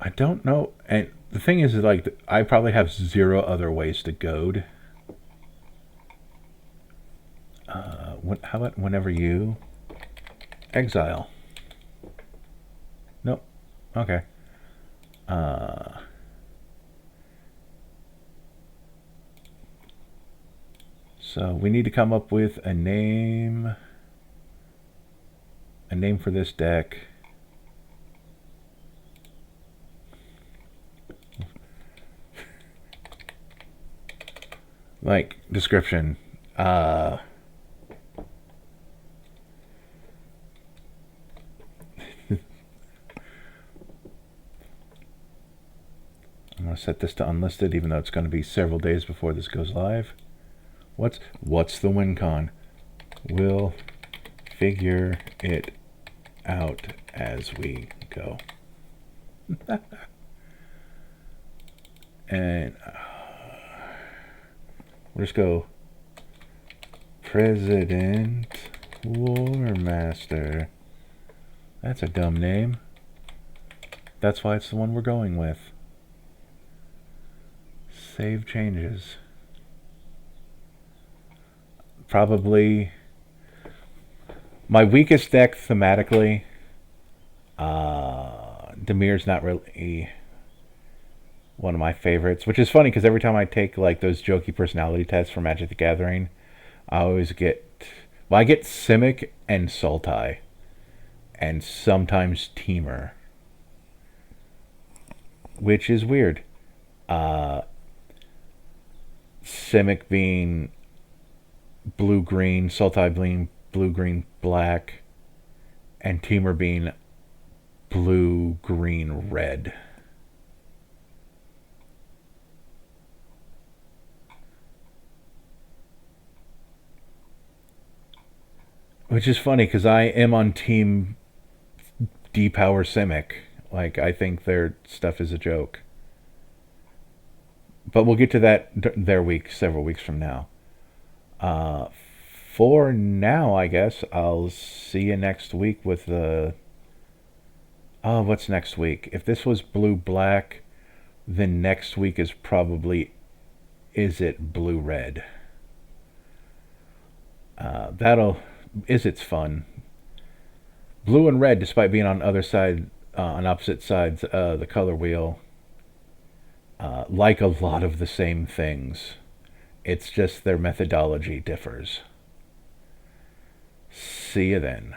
I don't know. And the thing is like, I probably have 0 other ways to goad. How about whenever you exile? Nope. Okay. So we need to come up with a name. A name for this deck. Like, description. I'm going to set this to unlisted, even though it's going to be several days before this goes live. What's the win con? We'll figure it out as we go. And we'll just go President Warmaster. That's a dumb name. That's why it's the one we're going with. Save changes. Probably my weakest deck thematically. Dimir's not really one of my favorites, which is funny because every time I take like those jokey personality tests for Magic the Gathering, I always get. Well, I get Simic and Sultai, and sometimes Temur, which is weird. Simic being blue-green, Sultai being blue-green-black, and Temur being blue-green-red. Which is funny because I am on Team Depower Simic. Like, I think their stuff is a joke. But we'll get to that several weeks from now. For now, I guess I'll see you next week with the. Oh, what's next week? If this was blue-black, then next week is probably. Is it blue-red? It's fun. Blue and red, despite being on opposite sides the color wheel, like a lot of the same things. It's just their methodology differs. See you then.